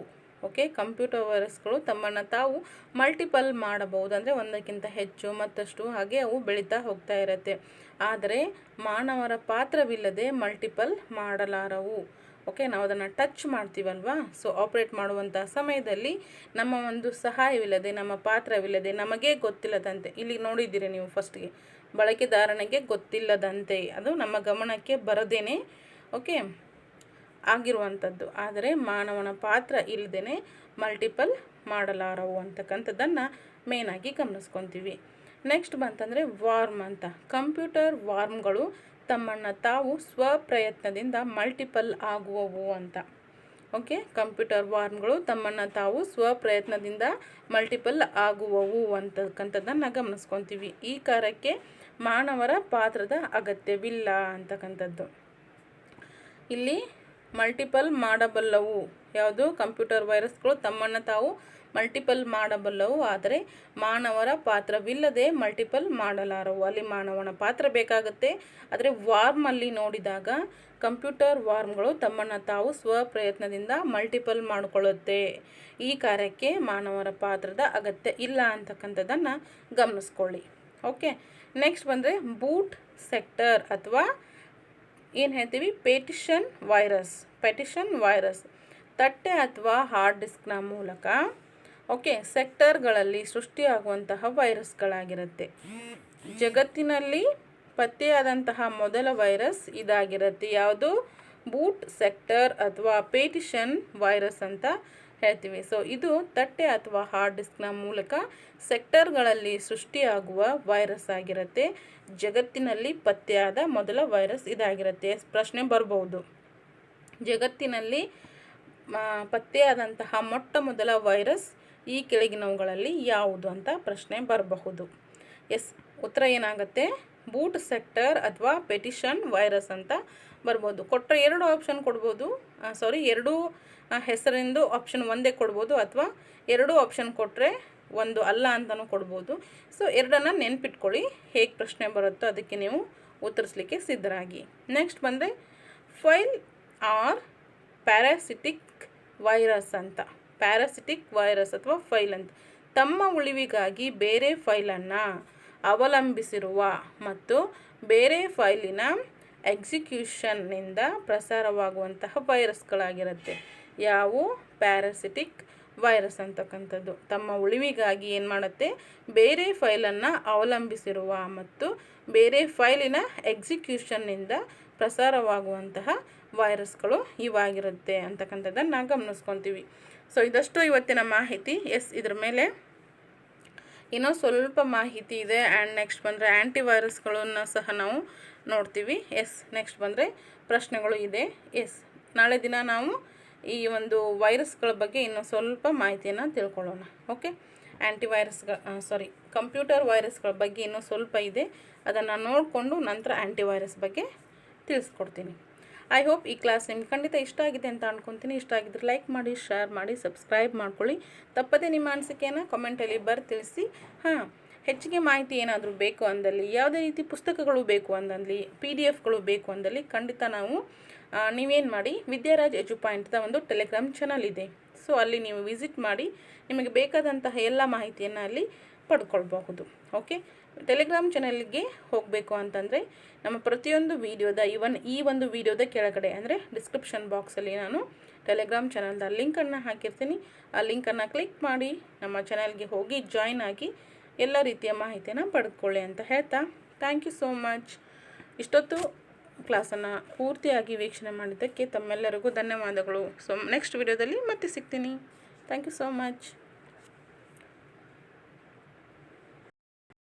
ಓಕೆ ಕಂಪ್ಯೂಟರ್ ವೈರಸ್ಗಳು ತಮ್ಮನ್ನು ತಾವು ಮಲ್ಟಿಪಲ್ ಮಾಡಬಹುದು, ಅಂದರೆ ಒಂದಕ್ಕಿಂತ ಹೆಚ್ಚು, ಮತ್ತಷ್ಟು, ಹಾಗೆ ಅವು ಬೆಳೀತಾ ಹೋಗ್ತಾ ಇರುತ್ತೆ. ಆದರೆ ಮಾನವರ ಪಾತ್ರವಿಲ್ಲದೆ ಮಲ್ಟಿಪಲ್ ಮಾಡಲಾರವು. ಓಕೆ ನಾವು ಅದನ್ನು ಟಚ್ ಮಾಡ್ತೀವಲ್ವಾ, ಸೊ ಆಪ್ರೇಟ್ ಮಾಡುವಂಥ ಸಮಯದಲ್ಲಿ ನಮ್ಮ ಒಂದು ಸಹಾಯವಿಲ್ಲದೆ, ನಮ್ಮ ಪಾತ್ರವಿಲ್ಲದೆ, ನಮಗೆ ಗೊತ್ತಿಲ್ಲದಂತೆ, ಇಲ್ಲಿ ನೋಡಿದ್ದೀರಿ ನೀವು ಫಸ್ಟ್ಗೆ ಬಳಕೆದಾರನಿಗೆ ಗೊತ್ತಿಲ್ಲದಂತೆ, ಅದು ನಮ್ಮ ಗಮನಕ್ಕೆ ಬರದೇನೆ ಓಕೆ ಆಗಿರುವಂಥದ್ದು. ಆದರೆ ಮಾನವನ ಪಾತ್ರ ಇಲ್ಲದೇ ಮಲ್ಟಿಪಲ್ ಮಾಡಲಾರವು ಅಂತಕ್ಕಂಥದ್ದನ್ನು ಮೇನಾಗಿ ಗಮನಿಸ್ಕೊತೀವಿ. ನೆಕ್ಸ್ಟ್ ಬಂತಂದರೆ ವಾರ್ಮ್ ಅಂತ. ಕಂಪ್ಯೂಟರ್ ವಾರ್ಮ್ಗಳು ತಮ್ಮನ್ನು ತಾವು ಸ್ವಪ್ರಯತ್ನದಿಂದ ಮಲ್ಟಿಪಲ್ ಆಗುವವು ಅಂತ. ಓಕೆ ಕಂಪ್ಯೂಟರ್ ವಾರ್ಮ್ಗಳು ತಮ್ಮನ್ನು ತಾವು ಸ್ವಪ್ರಯತ್ನದಿಂದ ಮಲ್ಟಿಪಲ್ ಆಗುವವು ಅಂತಕ್ಕಂಥದ್ದನ್ನು ಗಮನಿಸ್ಕೊತೀವಿ. ಈ ಕಾರ್ಯಕ್ಕೆ ಮಾನವರ ಪಾತ್ರದ ಅಗತ್ಯವಿಲ್ಲ ಅಂತಕ್ಕಂಥದ್ದು. ಇಲ್ಲಿ ಮಲ್ಟಿಪಲ್ ಮಾಡಬಲ್ಲವು ಯಾವುದು, ಕಂಪ್ಯೂಟರ್ ವೈರಸ್ಗಳು ತಮ್ಮನ್ನು ತಾವು ಮಲ್ಟಿಪಲ್ ಮಾಡಬಲ್ಲವು, ಆದರೆ ಮಾನವರ ಪಾತ್ರವಿಲ್ಲದೆ ಮಲ್ಟಿಪಲ್ ಮಾಡಲಾರವು. ಅಲ್ಲಿ ಮಾನವನ ಪಾತ್ರ ಬೇಕಾಗುತ್ತೆ. ಆದರೆ ವಾರ್ಮಲ್ಲಿ ನೋಡಿದಾಗ ಕಂಪ್ಯೂಟರ್ ವಾರ್ಮ್ಗಳು ತಮ್ಮನ್ನು ತಾವು ಸ್ವಪ್ರಯತ್ನದಿಂದ ಮಲ್ಟಿಪಲ್ ಮಾಡಿಕೊಳ್ಳುತ್ತೆ. ಈ ಕಾರ್ಯಕ್ಕೆ ಮಾನವರ ಪಾತ್ರದ ಅಗತ್ಯ ಇಲ್ಲ ಅಂತಕ್ಕಂಥದ್ದನ್ನು ಗಮನಿಸ್ಕೊಳ್ಳಿ. ಓಕೆ ನೆಕ್ಸ್ಟ್ ಬಂದರೆ ಬೂಟ್ ಸೆಕ್ಟರ್ ಅಥವಾ ಏನು ಹೇಳ್ತೀವಿ ಪೆಟಿಷನ್ ವೈರಸ್ ತಟ್ಟೆ ಅಥವಾ ಹಾರ್ಡ್ ಡಿಸ್ಕ್ನ ಮೂಲಕ ಓಕೆ ಸೆಕ್ಟರ್ಗಳಲ್ಲಿ ಸೃಷ್ಟಿಯಾಗುವಂತಹ ವೈರಸ್ಗಳಾಗಿರುತ್ತೆ. ಜಗತ್ತಿನಲ್ಲಿ ಪತ್ತೆಯಾದಂತಹ ಮೊದಲ ವೈರಸ್ ಇದಾಗಿರುತ್ತೆ. ಯಾವುದು, ಬೂಟ್ ಸೆಕ್ಟರ್ ಅಥವಾ ಪೆಟಿಷನ್ ವೈರಸ್ ಅಂತ ಹೇಳ್ತೀವಿ. ಸೊ ಇದು ತಟ್ಟೆ ಅಥವಾ ಹಾರ್ಡ್ ಡಿಸ್ಕ್ನ ಮೂಲಕ ಸೆಕ್ಟರ್ಗಳಲ್ಲಿ ಸೃಷ್ಟಿಯಾಗುವ ವೈರಸ್ ಆಗಿರುತ್ತೆ. ಜಗತ್ತಿನಲ್ಲಿ ಪತ್ತೆಯಾದ ಮೊದಲ ವೈರಸ್ ಇದಾಗಿರುತ್ತೆ. ಪ್ರಶ್ನೆ ಬರ್ಬೋದು, ಜಗತ್ತಿನಲ್ಲಿ ಪತ್ತೆಯಾದಂತಹ ಮೊಟ್ಟ ಮೊದಲ ವೈರಸ್ ಈ ಕೆಳಗಿನವುಗಳಲ್ಲಿ ಯಾವುದು ಅಂತ ಪ್ರಶ್ನೆ ಬರಬಹುದು. ಎಸ್, ಉತ್ತರ ಏನಾಗುತ್ತೆ? ಬೂಟ್ ಸೆಕ್ಟರ್ ಅಥವಾ ಪೆಟಿಷನ್ ವೈರಸ್ ಅಂತ ಬರ್ಬೋದು. ಕೊಟ್ಟರೆ 2 ಆಪ್ಷನ್ ಕೊಡ್ಬೋದು, ಎರಡು ಹೆಸರಿಂದು ಆಪ್ಷನ್ ಒಂದೇ ಕೊಡ್ಬೋದು, ಅಥವಾ 2 ಆಪ್ಷನ್ ಕೊಟ್ಟರೆ ಒಂದು ಅಲ್ಲ ಅಂತಲೂ ಕೊಡ್ಬೋದು. ಸೊ 2ನ್ನ ನೆನ್ಪಿಟ್ಕೊಳ್ಳಿ, ಹೇಗೆ ಪ್ರಶ್ನೆ ಬರುತ್ತೋ ಅದಕ್ಕೆ ನೀವು ಉತ್ತರಿಸಲಿಕ್ಕೆ ಸಿದ್ಧರಾಗಿ. ನೆಕ್ಸ್ಟ್ ಬಂದರೆ ಫೈಲ್ ಆರ್ ಪ್ಯಾರಾಸಿಟಿಕ್ ವೈರಸ್ ಅಂತ. ಪ್ಯಾರಾಸಿಟಿಕ್ ವೈರಸ್ ಅಥವಾ ಫೈಲ್ ಅಂತ ತಮ್ಮ ಉಳಿವಿಗಾಗಿ ಬೇರೆ ಫೈಲನ್ನು ಅವಲಂಬಿಸಿರುವ ಮತ್ತು ಬೇರೆ ಫೈಲಿನ ಎಕ್ಸಿಕ್ಯೂಷನ್ನಿಂದ ಪ್ರಸಾರವಾಗುವಂತಹ ವೈರಸ್ಗಳಾಗಿರುತ್ತೆ. ಯಾವುವು? ಪ್ಯಾರಾಸಿಟಿಕ್ ವೈರಸ್ ಅಂತಕ್ಕಂಥದ್ದು ತಮ್ಮ ಉಳಿವಿಗಾಗಿ ಏನು ಮಾಡುತ್ತೆ? ಬೇರೆ ಫೈಲನ್ನು ಅವಲಂಬಿಸಿರುವ ಮತ್ತು ಬೇರೆ ಫೈಲಿನ ಎಕ್ಸಿಕ್ಯೂಷನ್ನಿಂದ ಪ್ರಸಾರವಾಗುವಂತಹ ವೈರಸ್ಗಳು ಇವಾಗಿರುತ್ತೆ ಅಂತಕ್ಕಂಥದ್ದನ್ನು ಗಮನಿಸ್ಕೊತೀವಿ. ಸೊ ಇದಷ್ಟು ಇವತ್ತಿನ ಮಾಹಿತಿ. ಎಸ್, ಇದ್ರ ಮೇಲೆ ಇನ್ನೂ ಸ್ವಲ್ಪ ಮಾಹಿತಿ ಇದೆ. ಆ್ಯಂಡ್ ನೆಕ್ಸ್ಟ್ ಬಂದರೆ ಆ್ಯಂಟಿವೈರಸ್ಗಳನ್ನು ಸಹ ನಾವು ನೋಡ್ತೀವಿ. ಎಸ್, ನೆಕ್ಸ್ಟ್ ಬಂದರೆ ಪ್ರಶ್ನೆಗಳು ಇದೆ. ಎಸ್, ನಾಳೆ ದಿನ ನಾವು ಈ ಒಂದು ವೈರಸ್ಗಳ ಬಗ್ಗೆ ಇನ್ನೂ ಸ್ವಲ್ಪ ಮಾಹಿತಿಯನ್ನು ತಿಳ್ಕೊಳ್ಳೋಣ. ಓಕೆ, ಕಂಪ್ಯೂಟರ್ ವೈರಸ್ಗಳ ಬಗ್ಗೆ ಇನ್ನೂ ಸ್ವಲ್ಪ ಇದೆ, ಅದನ್ನು ನೋಡಿಕೊಂಡು ನಂತರ ಆ್ಯಂಟಿವೈರಸ್ ಬಗ್ಗೆ ತಿಳಿಸ್ಕೊಡ್ತೀನಿ. ಐ ಹೋಪ್ ಈ ಕ್ಲಾಸ್ ನಿಮ್ಗೆ ಖಂಡಿತ ಇಷ್ಟ ಆಗಿದೆ ಅಂತ ಅಂದ್ಕೊತೀನಿ. ಇಷ್ಟ ಆಗಿದ್ರೆ ಲೈಕ್ ಮಾಡಿ, ಶೇರ್ ಮಾಡಿ, ಸಬ್ಸ್ಕ್ರೈಬ್ ಮಾಡ್ಕೊಳ್ಳಿ. ತಪ್ಪದೇ ನಿಮ್ಮ ಅನಿಸಿಕೆಯನ್ನು ಕಮೆಂಟಲ್ಲಿ ತಿಳಿಸಿ. ಹೆಚ್ಚಿಗೆ ಮಾಹಿತಿ ಏನಾದರೂ ಬೇಕು ಅಂದಲ್ಲಿ, ಯಾವುದೇ ರೀತಿ ಪುಸ್ತಕಗಳು ಬೇಕು ಅಂದಲ್ಲಿ, PDF ಬೇಕು ಅಂದಲ್ಲಿ ಖಂಡಿತ ನೀವೇನು ಮಾಡಿ, ವಿದ್ಯಾರಾಜ್ ಎಜುಪಾಯಿಂಟ್ದ ಒಂದು ಟೆಲಿಗ್ರಾಮ್ ಚಾನಲ್ ಇದೆ. ಸೊ ಅಲ್ಲಿ ನೀವು ವಿಸಿಟ್ ಮಾಡಿ ನಿಮಗೆ ಬೇಕಾದಂತಹ ಎಲ್ಲ ಮಾಹಿತಿಯನ್ನು ಅಲ್ಲಿ ಪಡ್ಕೊಳ್ಬಹುದು. ಓಕೆ, ಟೆಲಿಗ್ರಾಮ್ ಚಾನಲ್ಗೆ ಹೋಗಬೇಕು ಅಂತಂದರೆ ನಮ್ಮ ಪ್ರತಿಯೊಂದು ವೀಡಿಯೋದ ಈ ಒಂದು ವೀಡಿಯೋದ ಕೆಳಗಡೆ ಅಂದರೆ ಡಿಸ್ಕ್ರಿಪ್ಷನ್ ಬಾಕ್ಸಲ್ಲಿ ನಾನು ಟೆಲಿಗ್ರಾಮ್ ಚಾನಲ್ದ ಲಿಂಕನ್ನು ಹಾಕಿರ್ತೀನಿ. ಆ ಲಿಂಕನ್ನು ಕ್ಲಿಕ್ ಮಾಡಿ ನಮ್ಮ ಚಾನಲ್ಗೆ ಹೋಗಿ ಜಾಯ್ನ್ ಆಗಿ ಎಲ್ಲ ರೀತಿಯ ಮಾಹಿತಿಯನ್ನು ಪಡೆದುಕೊಳ್ಳಿ ಅಂತ ಹೇಳ್ತಾ, ಥ್ಯಾಂಕ್ ಯು ಸೋ ಮಚ್. ಇಷ್ಟೊತ್ತು ಕ್ಲಾಸನ್ನು ಪೂರ್ತಿಯಾಗಿ ವೀಕ್ಷಣೆ ಮಾಡಿದ್ದಕ್ಕೆ ತಮ್ಮೆಲ್ಲರಿಗೂ ಧನ್ಯವಾದಗಳು. ಸೊ ನೆಕ್ಸ್ಟ್ ವಿಡಿಯೋದಲ್ಲಿ ಮತ್ತೆ ಸಿಗ್ತೀನಿ. Thank you so much.